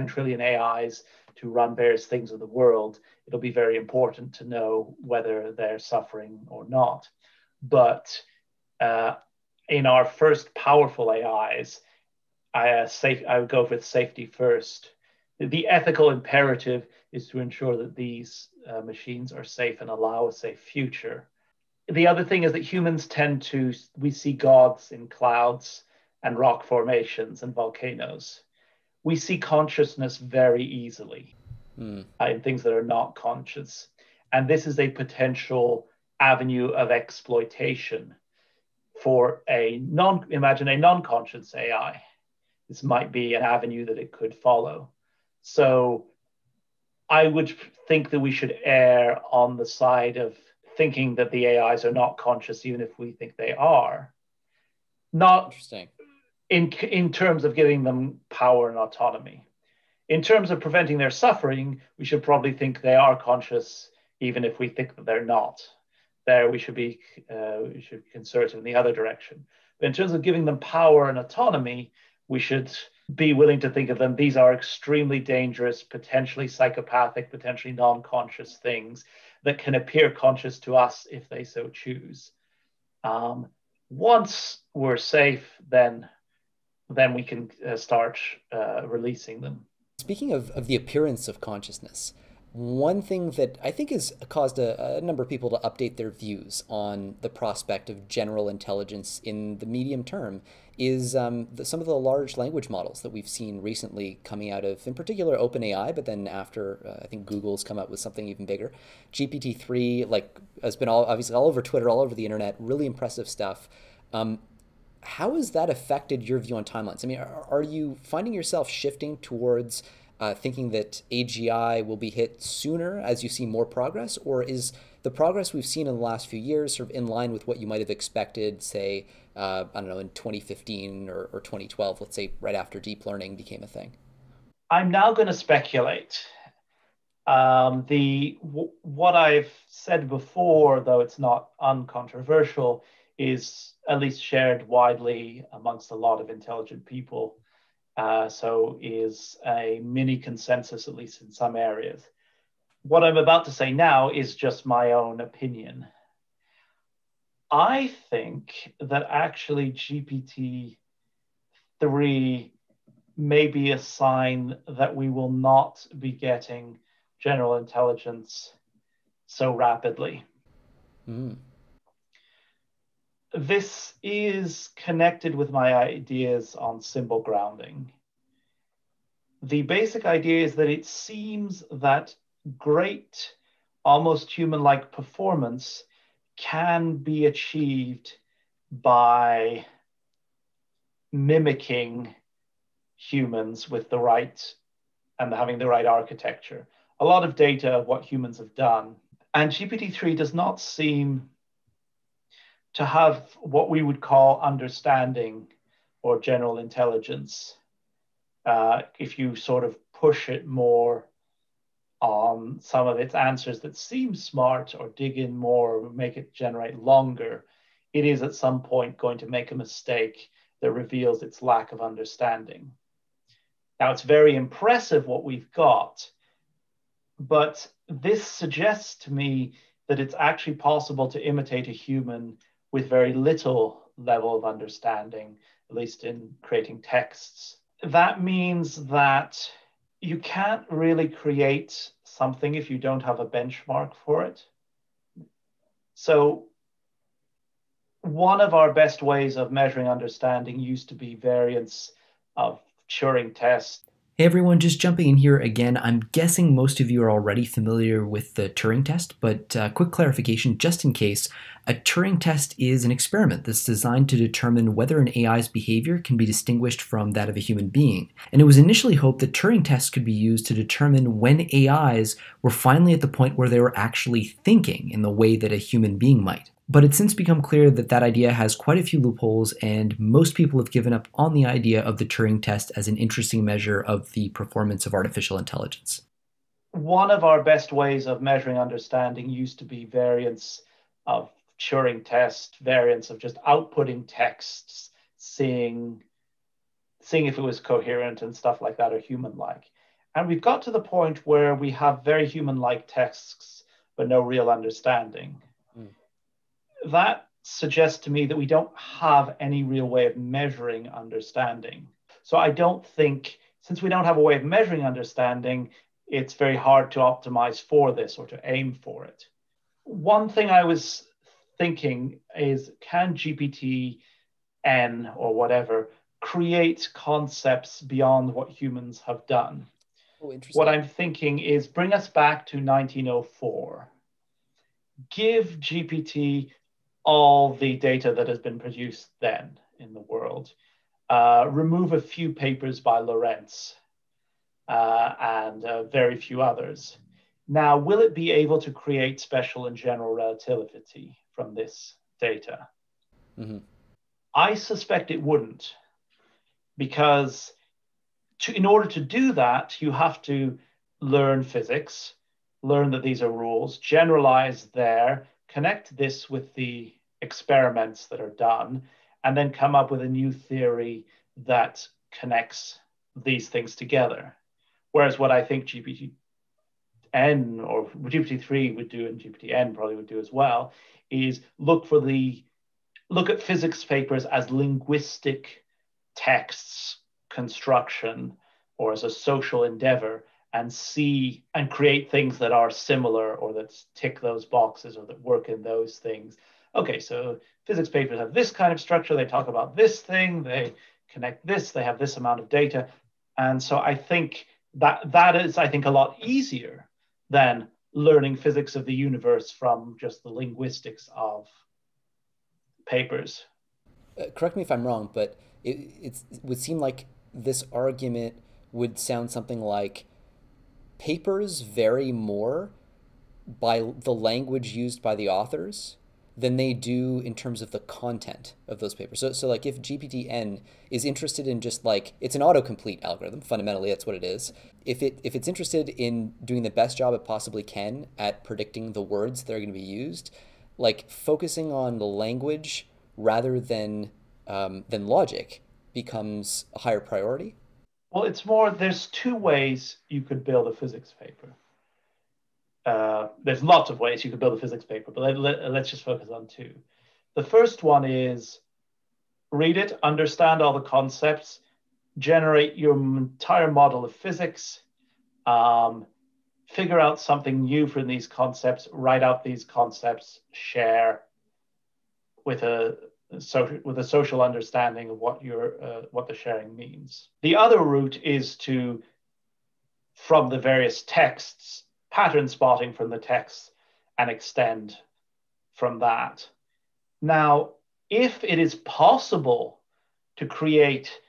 Speaker 2: trillion AIs to run various things of the world. It'll be very important to know whether they're suffering or not. But in our first powerful AIs, I would go with safety first. The ethical imperative is to ensure that these machines are safe and allow a safe future. The other thing is that humans we see gods in clouds and rock formations and volcanoes. We see consciousness very easily in things that are not conscious. And this is a potential avenue of exploitation for imagine a non-conscious AI. This might be an avenue that it could follow. So I would think that we should err on the side of thinking that the AIs are not conscious, even if we think they are. Not
Speaker 1: interesting.
Speaker 2: In terms of giving them power and autonomy. In terms of preventing their suffering, we should probably think they are conscious, even if we think that they're not. There we should be conservative in the other direction. But in terms of giving them power and autonomy, we should be willing to think of them. These are extremely dangerous, potentially psychopathic, potentially non-conscious things that can appear conscious to us if they so choose. Once we're safe, then we can start releasing them.
Speaker 1: Speaking of the appearance of consciousness, one thing that I think has caused a number of people to update their views on the prospect of general intelligence in the medium term is some of the large language models that we've seen recently coming out of, in particular, OpenAI, but then after, I think Google's come out with something even bigger. GPT-3, like, has been obviously all over Twitter, all over the internet, really impressive stuff. How has that affected your view on timelines? I mean, are you finding yourself shifting towards thinking that AGI will be hit sooner as you see more progress, or is the progress we've seen in the last few years sort of in line with what you might have expected, say, I don't know, in 2015 or 2012, let's say right after deep learning became a thing?
Speaker 2: I'm now going to speculate. What I've said before, though it's not uncontroversial, is at least shared widely amongst a lot of intelligent people. So is a mini consensus, at least in some areas. What I'm about to say now is just my own opinion. I think that actually GPT-3 may be a sign that we will not be getting general intelligence so rapidly. This is connected with my ideas on symbol grounding. The basic idea is that it seems that great, almost human-like performance can be achieved by mimicking humans with the right and having the right architecture. A lot of data of what humans have done. And GPT-3 does not seem to have what we would call understanding or general intelligence. If you sort of push it more on some of its answers that seem smart or dig in more or make it generate longer, it is at some point going to make a mistake that reveals its lack of understanding. Now, it's very impressive what we've got, but this suggests to me that it's actually possible to imitate a human with very little level of understanding, at least in creating texts. That means that you can't really create something if you don't have a benchmark for it. So one of our best ways of measuring understanding used to be variance of Turing test.
Speaker 3: Hey everyone, just jumping in here again. I'm guessing most of you are already familiar with the Turing test, but quick clarification just in case. A Turing test is an experiment that's designed to determine whether an AI's behavior can be distinguished from that of a human being. And it was initially hoped that Turing tests could be used to determine when AIs were finally at the point where they were actually thinking in the way that a human being might. But it's since become clear that that idea has quite a few loopholes, and most people have given up on the idea of the Turing test as an interesting measure of the performance of artificial intelligence.
Speaker 2: One of our best ways of measuring understanding used to be variance of Turing test, variance of just outputting texts, seeing if it was coherent and stuff like that, or human-like. And we've got to the point where we have very human-like texts, but no real understanding. That suggests to me that we don't have any real way of measuring understanding. So I don't think, since we don't have a way of measuring understanding, it's very hard to optimize for this or to aim for it. One thing I was thinking is, can GPT-N or whatever create concepts beyond what humans have done?
Speaker 1: Oh, interesting.
Speaker 2: What I'm thinking is bring us back to 1904. Give GPT all the data that has been produced then in the world. Remove a few papers by Lorentz and very few others. Now, will it be able to create special and general relativity from this data? I suspect it wouldn't, because in order to do that, you have to learn physics, learn that these are rules, generalize there, connect this with the experiments that are done, and then come up with a new theory that connects these things together. Whereas what I think GPT-N or GPT-3 would do, and GPT-N probably would do as well, is look at physics papers as linguistic texts, construction, or as a social endeavor, and see and create things that are similar or that tick those boxes or that work in those things, okay, so physics papers have this kind of structure. They talk about this thing. They connect this. They have this amount of data. And so I think that is, I think, a lot easier than learning physics of the universe from just the linguistics of papers.
Speaker 1: Correct me if I'm wrong, but it would seem like this argument would sound something like papers vary more by the language used by the authors than they do in terms of the content of those papers. So like if GPT-N is interested in just like, it's an autocomplete algorithm, fundamentally that's what it is. If it's interested in doing the best job it possibly can at predicting the words that are going to be used, like focusing on the language rather than logic becomes a higher priority.
Speaker 2: Well, it's more, there's two ways you could build a physics paper. There's lots of ways you could build a physics paper, but let's just focus on two. The first one is read it, understand all the concepts, generate your entire model of physics, figure out something new from these concepts, write out these concepts, share with a social understanding of what the sharing means. The other route is to, from the various texts, pattern spotting from the texts and extend from that. Now, if it is possible to create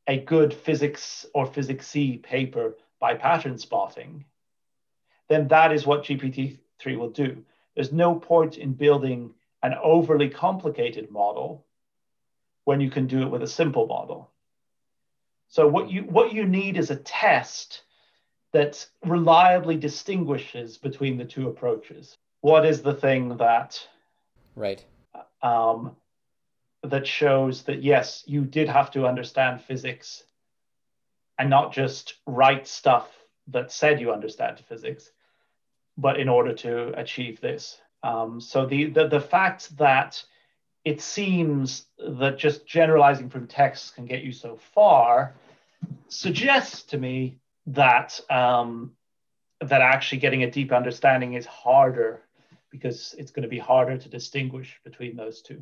Speaker 2: a good physics or physics-y paper by pattern spotting, then that is what GPT-3 will do. There's no point in building an overly complicated model when you can do it with a simple model. So what you need is a test that reliably distinguishes between the two approaches. What is the thing that
Speaker 1: right
Speaker 2: that shows that yes, you did have to understand physics and not just write stuff that said you understand physics, but in order to achieve this. So the fact that it seems that just generalizing from text can get you so far suggests to me that that actually getting a deep understanding is harder, because it's going to be harder to distinguish between those two.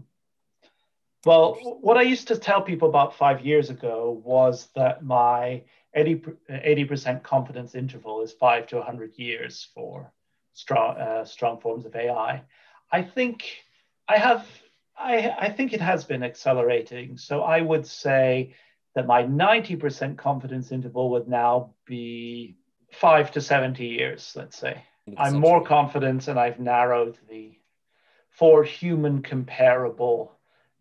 Speaker 2: Well, what I used to tell people about 5 years ago was that my 80% confidence interval is 5 to 100 years for strong forms of AI. I think it has been accelerating. So I would say that my 90% confidence interval would now be 5 to 70 years, let's say. I'm more confident, and I've narrowed for human comparable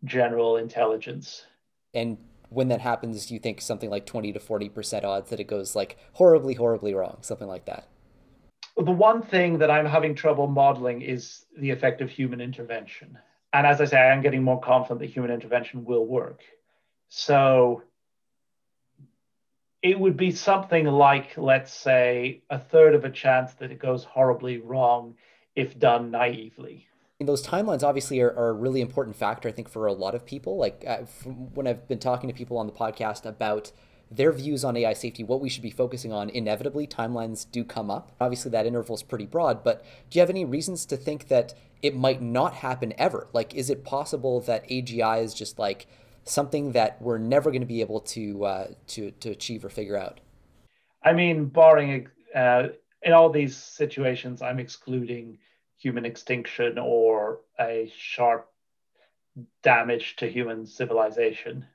Speaker 2: general intelligence.
Speaker 1: And when that happens, you think something like 20 to 40% odds that it goes like horribly, horribly wrong, something like that?
Speaker 2: The one thing that I'm having trouble modeling is the effect of human intervention. And as I say, I'm getting more confident that human intervention will work. So it would be something like, let's say, a third of a chance that it goes horribly wrong if done naively.
Speaker 1: Those timelines obviously are a really important factor, I think, for a lot of people. Like when I've been talking to people on the podcast about their views on AI safety, what we should be focusing on, inevitably timelines do come up. Obviously that interval is pretty broad, but do you have any reasons to think that it might not happen ever? Like, is it possible that AGI is just like something that we're never going to be able to achieve or figure out?
Speaker 2: I mean, barring in all these situations, I'm excluding human extinction or a sharp damage to human civilization.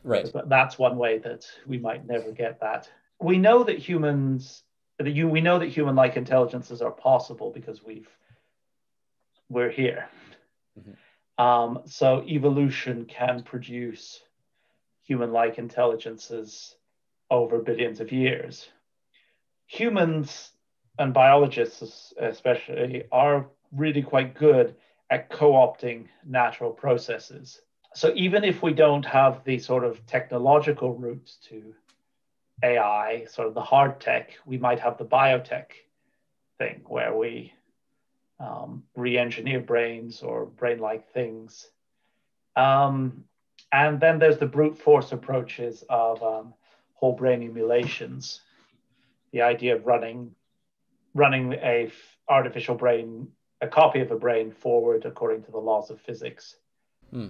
Speaker 1: Right.
Speaker 2: But that's one way that we might never get that. We know that we know that human-like intelligences are possible because we're here. Mm-hmm. So evolution can produce human-like intelligences over billions of years. Humans and biologists especially are really quite good at co-opting natural processes. So even if we don't have the sort of technological roots to AI, sort of the hard tech, we might have the biotech thing where we re-engineer brains or brain-like things. And then there's the brute force approaches of whole brain emulations. The idea of running a artificial brain a copy of a brain forward according to the laws of physics.
Speaker 1: Hmm.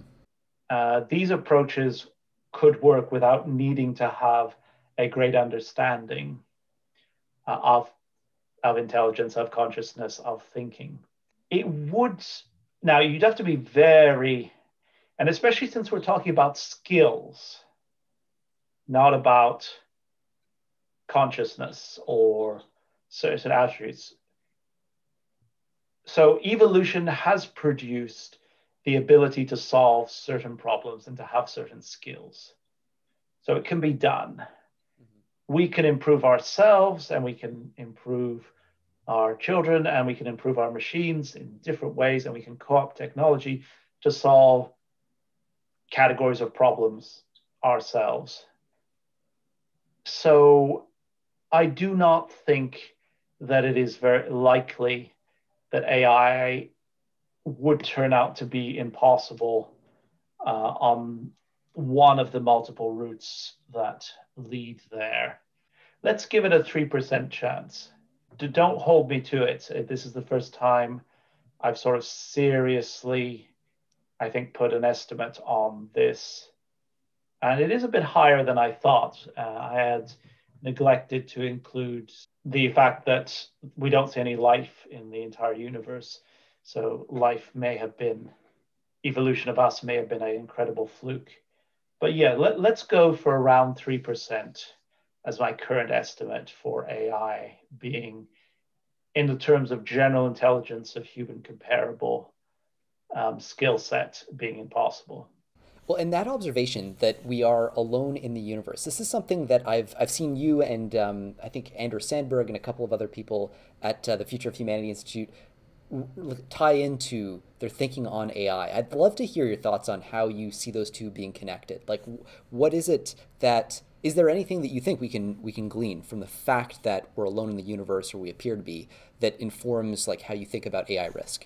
Speaker 2: These approaches could work without needing to have a great understanding of intelligence, of consciousness, of thinking. It would, now you'd have to be very, and especially since we're talking about skills, not about consciousness or certain attributes. So evolution has produced the ability to solve certain problems and to have certain skills. So it can be done. Mm-hmm. We can improve ourselves, and we can improve our children, and we can improve our machines in different ways, and we can co-opt technology to solve categories of problems ourselves. So I do not think that it is very likely that AI would turn out to be impossible on one of the multiple routes that lead there. Let's give it a 3% chance. Don't hold me to it. This is the first time I've sort of seriously, I think, put an estimate on this. And it is a bit higher than I thought. I had neglected to include the fact that we don't see any life in the entire universe. So life may have been, evolution of us may have been an incredible fluke. But yeah, let's go for around 3% as my current estimate for AI being, in the terms of general intelligence of human comparable skill set, being impossible.
Speaker 1: Well, and that observation that we are alone in the universe, this is something that I've seen you and I think Andrew Sandberg and a couple of other people at the Future of Humanity Institute tie into their thinking on AI. I'd love to hear your thoughts on how you see those two being connected. Like, what is it that, is there anything that you think we can glean from the fact that we're alone in the universe, or we appear to be, that informs like how you think about AI risk?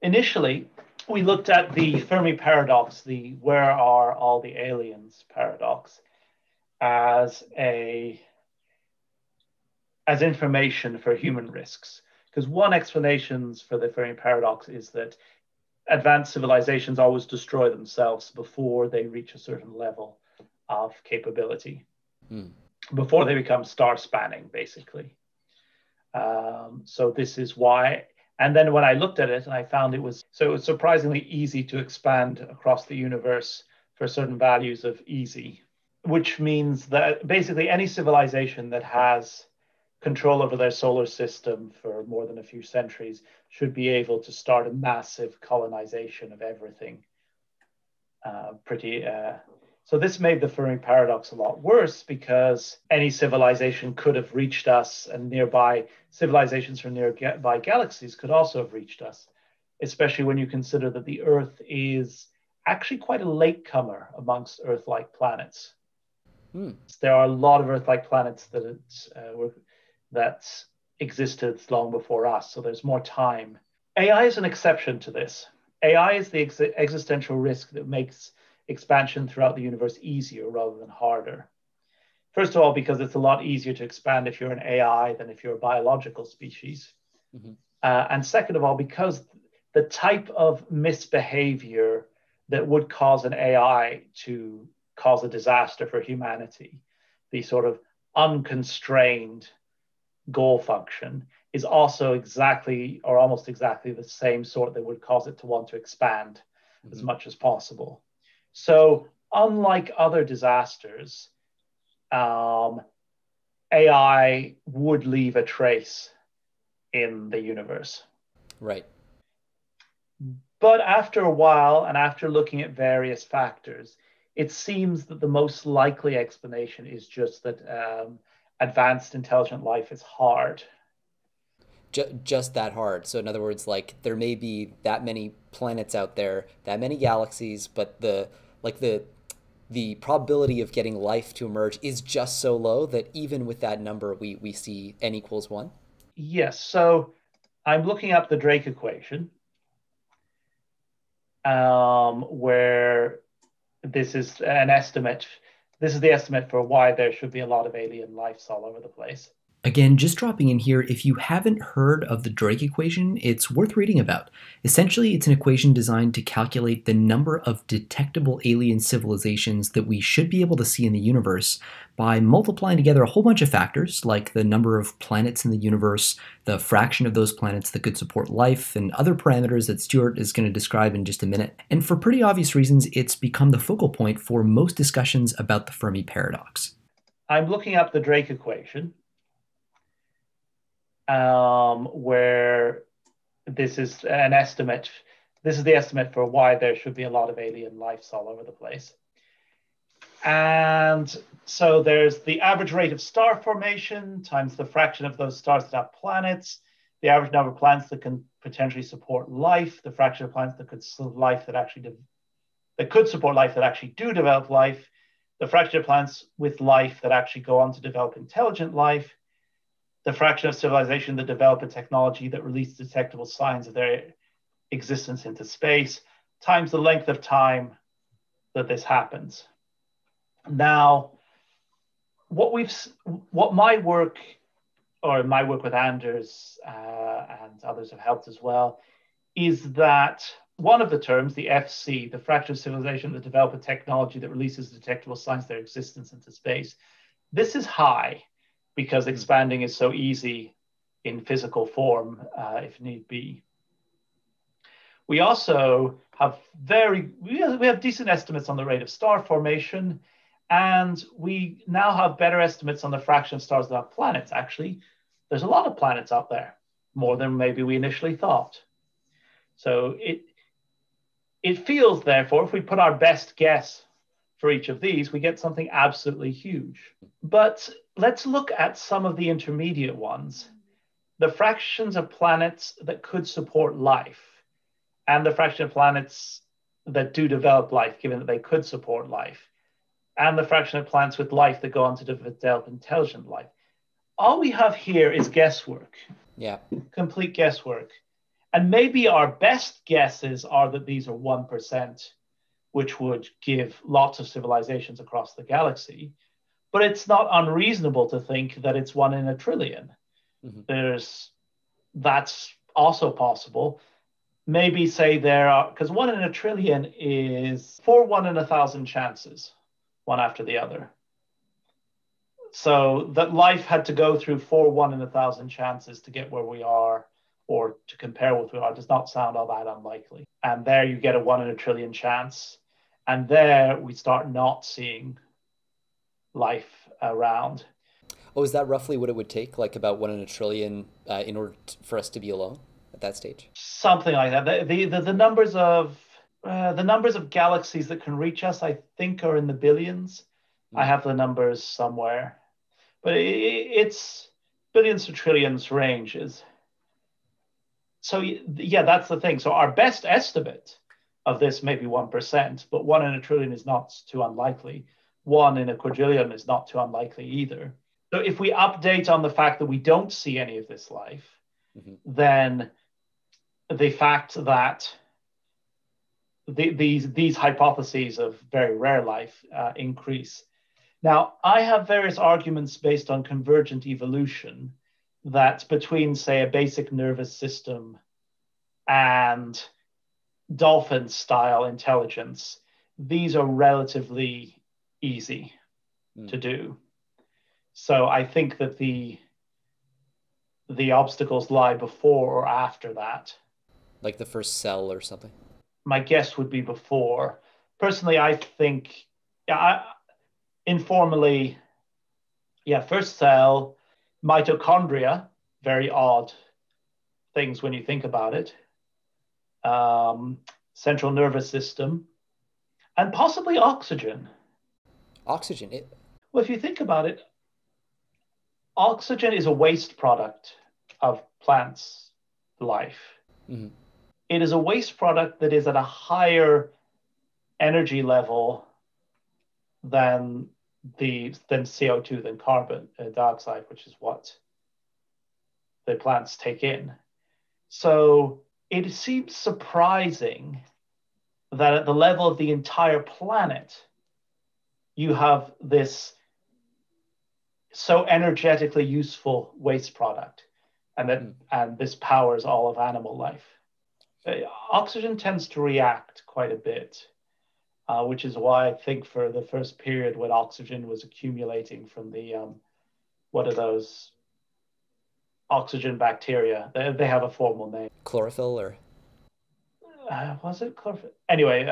Speaker 2: Initially, we looked at the Fermi paradox, the "where are all the aliens" paradox, as information for human risks. Because one explanation for the Fermi paradox is that advanced civilizations always destroy themselves before they reach a certain level of capability, before they become star spanning, basically. So this is why. And then when I looked at it, and I found it was surprisingly easy to expand across the universe for certain values of easy, which means that basically any civilization that has control over their solar system for more than a few centuries should be able to start a massive colonization of everything. So this made the Fermi paradox a lot worse, because any civilization could have reached us, and nearby civilizations from nearby galaxies could also have reached us, especially when you consider that the Earth is actually quite a latecomer amongst Earth-like planets. There are a lot of Earth-like planets that existed long before us, so there's more time. AI is an exception to this. AI is the existential risk that makes expansion throughout the universe easier rather than harder. First of all, because it's a lot easier to expand if you're an AI than if you're a biological species. Mm-hmm. And second of all, because the type of misbehavior that would cause an AI to cause a disaster for humanity, the sort of unconstrained goal function, is also exactly or almost exactly the same sort that would cause it to want to expand as much as possible. So unlike other disasters, AI would leave a trace in the universe.
Speaker 1: Right.
Speaker 2: But after a while, and after looking at various factors, it seems that the most likely explanation is just that advanced intelligent life is hard.
Speaker 1: Just that hard. So in other words, like there may be that many planets out there, that many galaxies, but the probability of getting life to emerge is just so low that even with that number, we see n equals 1?
Speaker 2: Yes. So I'm looking up the Drake equation, where this is an estimate. This is the estimate for why there should be a lot of alien lives all over the place.
Speaker 3: Again, just dropping in here, if you haven't heard of the Drake equation, it's worth reading about. Essentially, it's an equation designed to calculate the number of detectable alien civilizations that we should be able to see in the universe by multiplying together a whole bunch of factors, like the number of planets in the universe, the fraction of those planets that could support life, and other parameters that Stuart is going to describe in just a minute. And for pretty obvious reasons, it's become the focal point for most discussions about the Fermi paradox.
Speaker 2: I'm looking up the Drake equation, where this is an estimate. This is the estimate for why there should be a lot of alien life all over the place. And so there's the average rate of star formation times the fraction of those stars that have planets, the average number of planets that can potentially support life, the fraction of planets that could support life that actually do develop life, the fraction of planets with life that actually go on to develop intelligent life, the fraction of civilization that develop a technology that releases detectable signs of their existence into space, times the length of time that this happens. Now, what my work with Anders and others have helped as well, is that one of the terms, the FC, the fraction of civilization that develop a technology that releases detectable signs of their existence into space, this is high because expanding is so easy in physical form if need be. We also have we have decent estimates on the rate of star formation, and we now have better estimates on the fraction of stars that have planets. Actually, there's a lot of planets out there, more than maybe we initially thought. So it feels, therefore, if we put our best guess for each of these, we get something absolutely huge. But let's look at some of the intermediate ones. The fractions of planets that could support life, and the fraction of planets that do develop life, given that they could support life, and the fraction of planets with life that go on to develop intelligent life. All we have here is guesswork.
Speaker 1: Yeah.
Speaker 2: Complete guesswork. And maybe our best guesses are that these are 1%, which would give lots of civilizations across the galaxy. But it's not unreasonable to think that it's 1 in a trillion. Mm-hmm. That's also possible. Maybe say there are, because 1 in a trillion is 4 1 in 1,000 chances, one after the other. So that life had to go through 4 1 in 1,000 chances to get where we are, or to compare with where we are, does not sound all that unlikely. And there you get a 1 in a trillion chance. And there we start not seeing life around.
Speaker 1: Oh, is that roughly what it would take, like about 1 in a trillion in order for us to be alone at that stage?
Speaker 2: Something like that. The numbers of galaxies that can reach us, I think, are in the billions. I have the numbers somewhere, but it's billions to trillions ranges. So yeah, that's the thing. So our best estimate of this may be 1%, but 1 in a trillion is not too unlikely. 1 in a quadrillion is not too unlikely either. So if we update on the fact that we don't see any of this life, then the fact that these hypotheses of very rare life increase. Now, I have various arguments based on convergent evolution that between, say, a basic nervous system and dolphin-style intelligence, these are relatively easy to do. So I think that the obstacles lie before or after that.
Speaker 1: Like the first cell or something?
Speaker 2: My guess would be before. Personally, I think, informally, first cell, mitochondria, very odd things when you think about it, central nervous system, and possibly oxygen.
Speaker 1: Oxygen?
Speaker 2: Well, if you think about it, oxygen is a waste product of plants' life. Mm-hmm. It is a waste product that is at a higher energy level than CO2, than carbon dioxide, which is what the plants take in. So it seems surprising that at the level of the entire planet, you have this so energetically useful waste product, and and this powers all of animal life. Oxygen tends to react quite a bit, which is why I think for the first period when oxygen was accumulating from the what are those oxygen bacteria? They have a formal name.
Speaker 1: Chlorophyll, or
Speaker 2: was it chlorophyll? Anyway,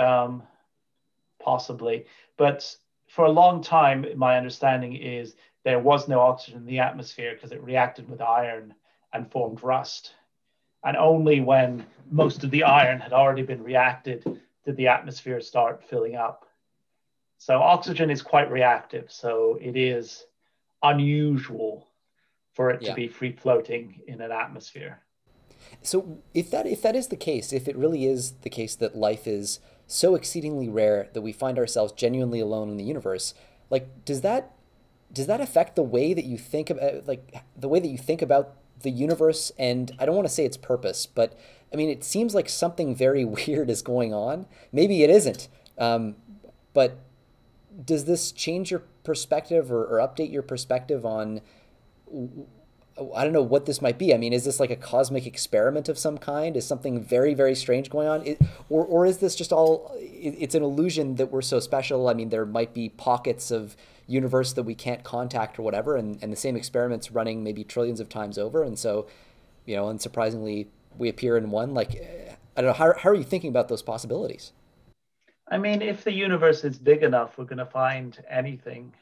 Speaker 2: possibly. But for a long time, my understanding is there was no oxygen in the atmosphere because it reacted with iron and formed rust. And only when most of the iron had already been reacted did the atmosphere start filling up. So oxygen is quite reactive. So it is unusual for it to be free floating in an atmosphere.
Speaker 1: So if that is the case, if it really is the case that life is so exceedingly rare that we find ourselves genuinely alone in the universe, like does that affect the way that you think about the universe? And I don't want to say its purpose, but I mean it seems like something very weird is going on. Maybe it isn't, but does this change your perspective or update your perspective on, I don't know what this might be. I mean, is this like a cosmic experiment of some kind? Is something very, very strange going on? Or is this just all, it's an illusion that we're so special? I mean, there might be pockets of universe that we can't contact or whatever, and the same experiment's running maybe trillions of times over. And so, unsurprisingly, we appear in one. Like, I don't know, how are you thinking about those possibilities?
Speaker 2: I mean, if the universe is big enough, we're going to find anything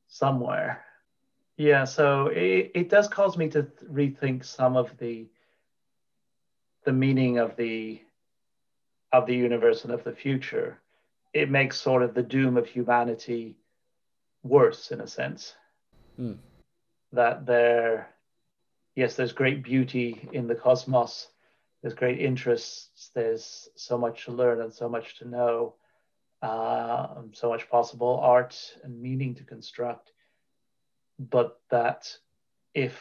Speaker 2: somewhere. Yeah, so it does cause me to rethink some of the meaning of the universe and of the future. It makes sort of the doom of humanity worse in a sense. That there's great beauty in the cosmos, there's great interests, there's so much to learn and so much to know, so much possible art and meaning to construct. But that if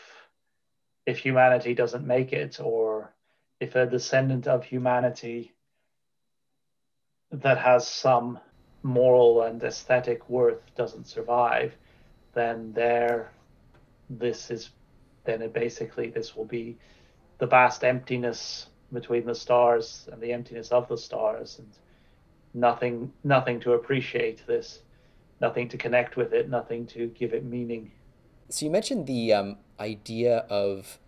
Speaker 2: humanity doesn't make it, or if a descendant of humanity that has some moral and aesthetic worth doesn't survive, then this will be the vast emptiness between the stars and the emptiness of the stars, and nothing to appreciate this, nothing to connect with it, nothing to give it meaning.
Speaker 1: So you mentioned the idea of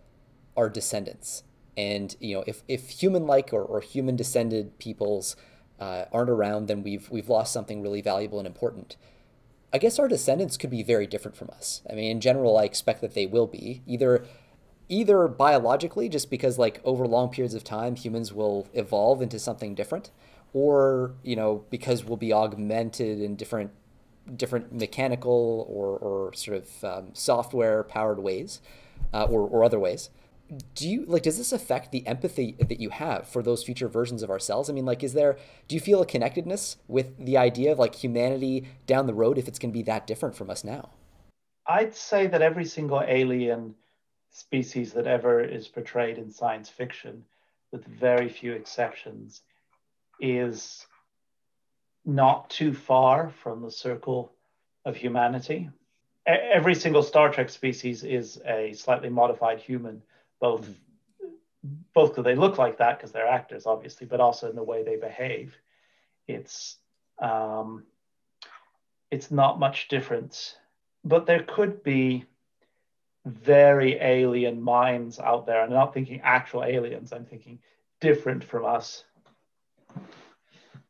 Speaker 1: our descendants, and if human-like or human-descended peoples aren't around, then we've lost something really valuable and important. I guess our descendants could be very different from us. I mean, in general, I expect that they will be either biologically, just because like over long periods of time humans will evolve into something different, or because we'll be augmented in different mechanical or sort of software powered ways, or other ways. Does this affect the empathy that you have for those future versions of ourselves? I mean, like, do you feel a connectedness with the idea of like humanity down the road if it's going to be that different from us now?
Speaker 2: I'd say that every single alien species that ever is portrayed in science fiction, with very few exceptions, is not too far from the circle of humanity. Every single Star Trek species is a slightly modified human, both because they look like that because they're actors, obviously, but also in the way they behave. It's not much difference, but there could be very alien minds out there. I'm not thinking actual aliens, I'm thinking different from us,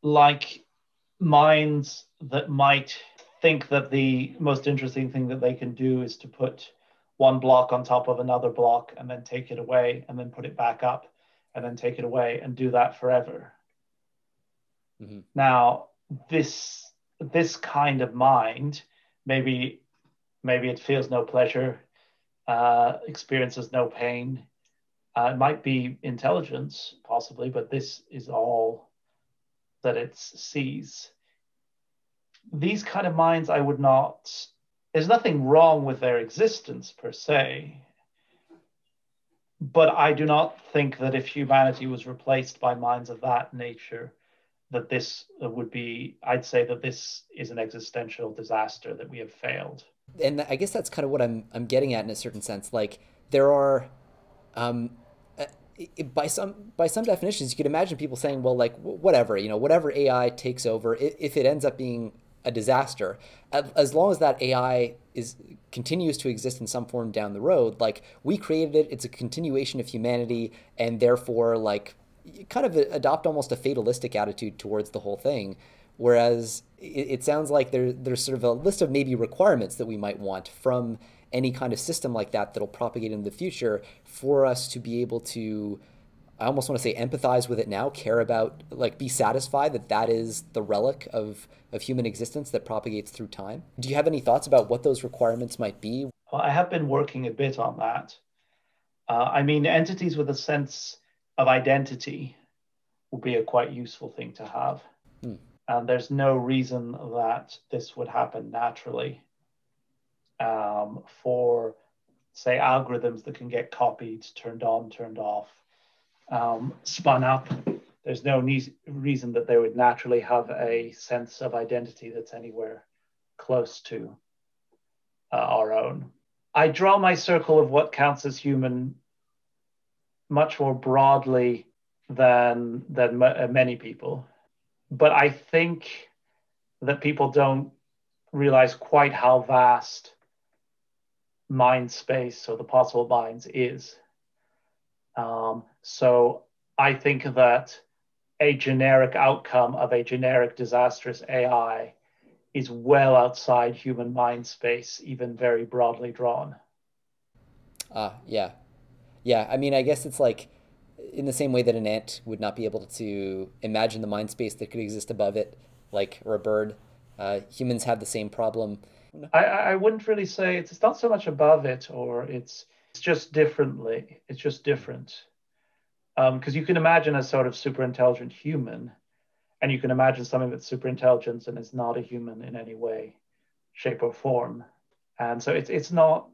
Speaker 2: like minds that might think that the most interesting thing that they can do is to put one block on top of another block and then take it away and then put it back up and then take it away and do that forever. Now, this kind of mind, maybe it feels no pleasure, experiences no pain. It might be intelligence, possibly, but this is all that it sees. These kind of minds, I would not, there's nothing wrong with their existence per se, but I do not think that if humanity was replaced by minds of that nature, that this would be, I'd say that this is an existential disaster, that we have failed.
Speaker 1: And I guess that's kind of what I'm getting at in a certain sense. Like there are, um, by some definitions, you could imagine people saying, well, like whatever, whatever AI takes over, if it ends up being a disaster, as long as that AI is continues to exist in some form down the road, like we created it, it's a continuation of humanity, and therefore, like, kind of adopt almost a fatalistic attitude towards the whole thing. Whereas it sounds like there's sort of a list of maybe requirements that we might want from any kind of system like that that'll propagate into the future for us to be able to, I almost want to say, empathize with it now, care about, like, be satisfied that that is the relic of human existence that propagates through time. Do you have any thoughts about what those requirements might be?
Speaker 2: Well, I have been working a bit on that. I mean, entities with a sense of identity would be a quite useful thing to have. And there's no reason that this would happen naturally for, say, algorithms that can get copied, turned on, turned off, spun up. There's no reason that they would naturally have a sense of identity that's anywhere close to our own. I draw my circle of what counts as human much more broadly than many people. But I think that people don't realize quite how vast mind space, so the possible minds, is. So I think that a generic outcome of a generic disastrous AI is well outside human mind space, even very broadly drawn.
Speaker 1: Yeah. Yeah, I mean, I guess it's like in the same way that an ant would not be able to imagine the mind space that could exist above it, like, or a bird. Humans have the same problem.
Speaker 2: I wouldn't really say it's not so much above it, or it's just differently. It's just different. Because you can imagine a sort of super intelligent human, and you can imagine something that's super intelligent and is not a human in any way, shape, or form. And so it's not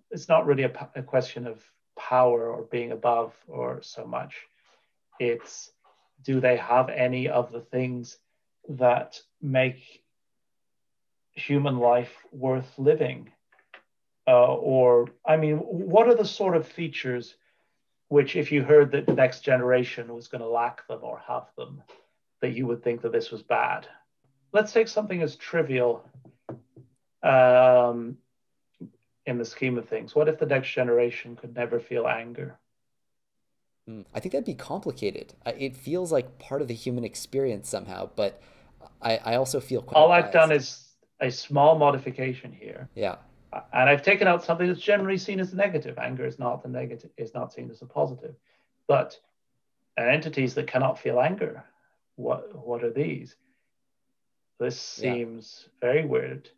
Speaker 2: really a question of power or being above or so much. It's, do they have any of the things that make human life worth living? Or, I mean, what are the sort of features which, if you heard that the next generation was going to lack them or have them, that you would think that this was bad? Let's take something as trivial in the scheme of things. What if the next generation could never feel anger?
Speaker 1: I think that'd be complicated. It feels like part of the human experience somehow, but I also feel quite
Speaker 2: All
Speaker 1: biased.
Speaker 2: I've done is a small modification here.
Speaker 1: Yeah.
Speaker 2: And I've taken out something that's generally seen as negative. Anger is not seen as a positive. But entities that cannot feel anger, what are these? This seems very weird.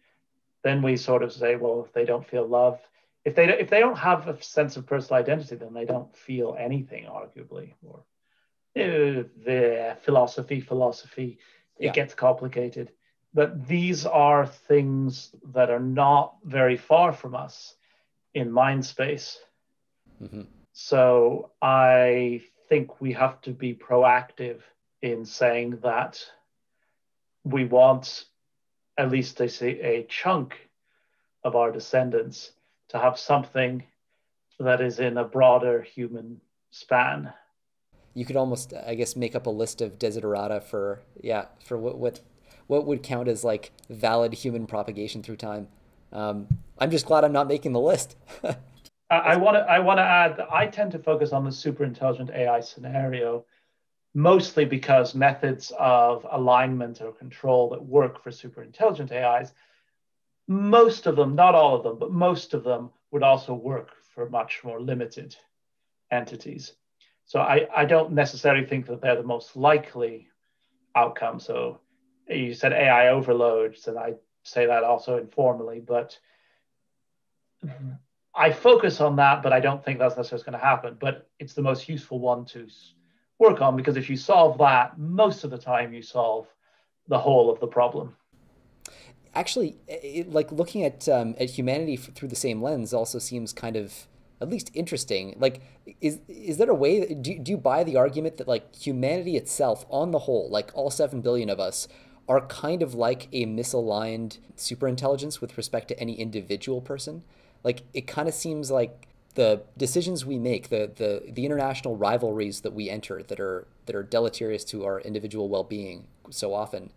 Speaker 2: Then we sort of say, well, if they don't feel love, if they don't have a sense of personal identity, then they don't feel anything, arguably. Or the philosophy, it gets complicated. But these are things that are not very far from us in mind space.
Speaker 1: Mm-hmm.
Speaker 2: So I think we have to be proactive in saying that we want at least a chunk of our descendants to have something that is in a broader human span.
Speaker 1: You could almost, I guess, make up a list of desiderata for what would count as, like, valid human propagation through time. I'm just glad I'm not making the list.
Speaker 2: I want to add that I tend to focus on the super intelligent AI scenario, mostly because methods of alignment or control that work for super intelligent AIs, most of them, not all of them, but most of them would also work for much more limited entities. So I don't necessarily think that they're the most likely outcome. So you said AI overloads, and I say that also informally, but I focus on that, but I don't think that's necessarily going to happen. But it's the most useful one to work on, because if you solve that, most of the time you solve the whole of the problem.
Speaker 1: Actually, like, looking at humanity through the same lens also seems kind of at least interesting. Like, is there a way? Do you buy the argument that, like, humanity itself, on the whole, like all 7 billion of us, are kind of like a misaligned superintelligence with respect to any individual person. Like it kind of seems like the decisions we make, the international rivalries that we enter that are deleterious to our individual well-being so often.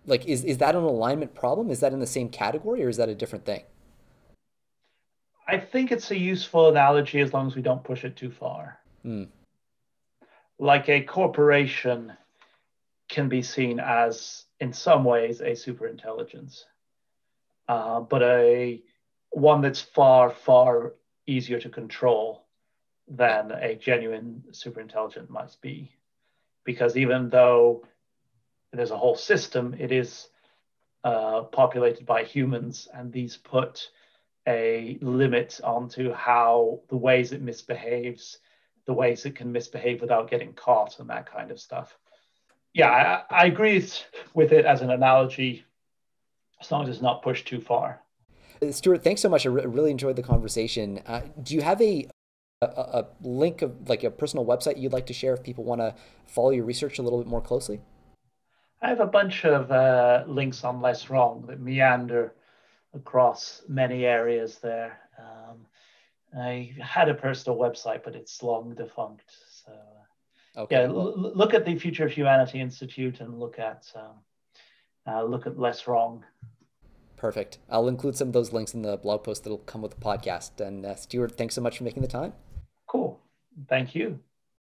Speaker 1: Like is that an alignment problem? Is that in the same category or is that a different thing?
Speaker 2: I think it's a useful analogy as long as we don't push it too far.
Speaker 1: Hmm.
Speaker 2: Like a corporation can be seen as, in some ways, a superintelligence, but a one that's far, far easier to control
Speaker 1: Yeah.
Speaker 2: than a genuine superintelligent must be. Because even though there's a whole system, it is populated by humans, and these put a limit onto how the ways it misbehaves, the ways it can misbehave without getting caught, and that kind of stuff. Yeah, I agree with it as an analogy, as long as it's not pushed too far.
Speaker 1: Stuart, thanks so much. I really enjoyed the conversation. Do you have a link of like a personal website you'd like to share if people want to follow your research a little bit more closely?
Speaker 2: I have a bunch of links on Less Wrong that meander across many areas there. I had a personal website, but it's long defunct. So yeah,
Speaker 1: Okay, well,
Speaker 2: look at the Future of Humanity Institute and look at Less Wrong.
Speaker 1: perfect. I'll include some of those links in the blog post that'll come with the podcast. And Stuart, thanks so much for making the time.
Speaker 2: Cool. Thank you.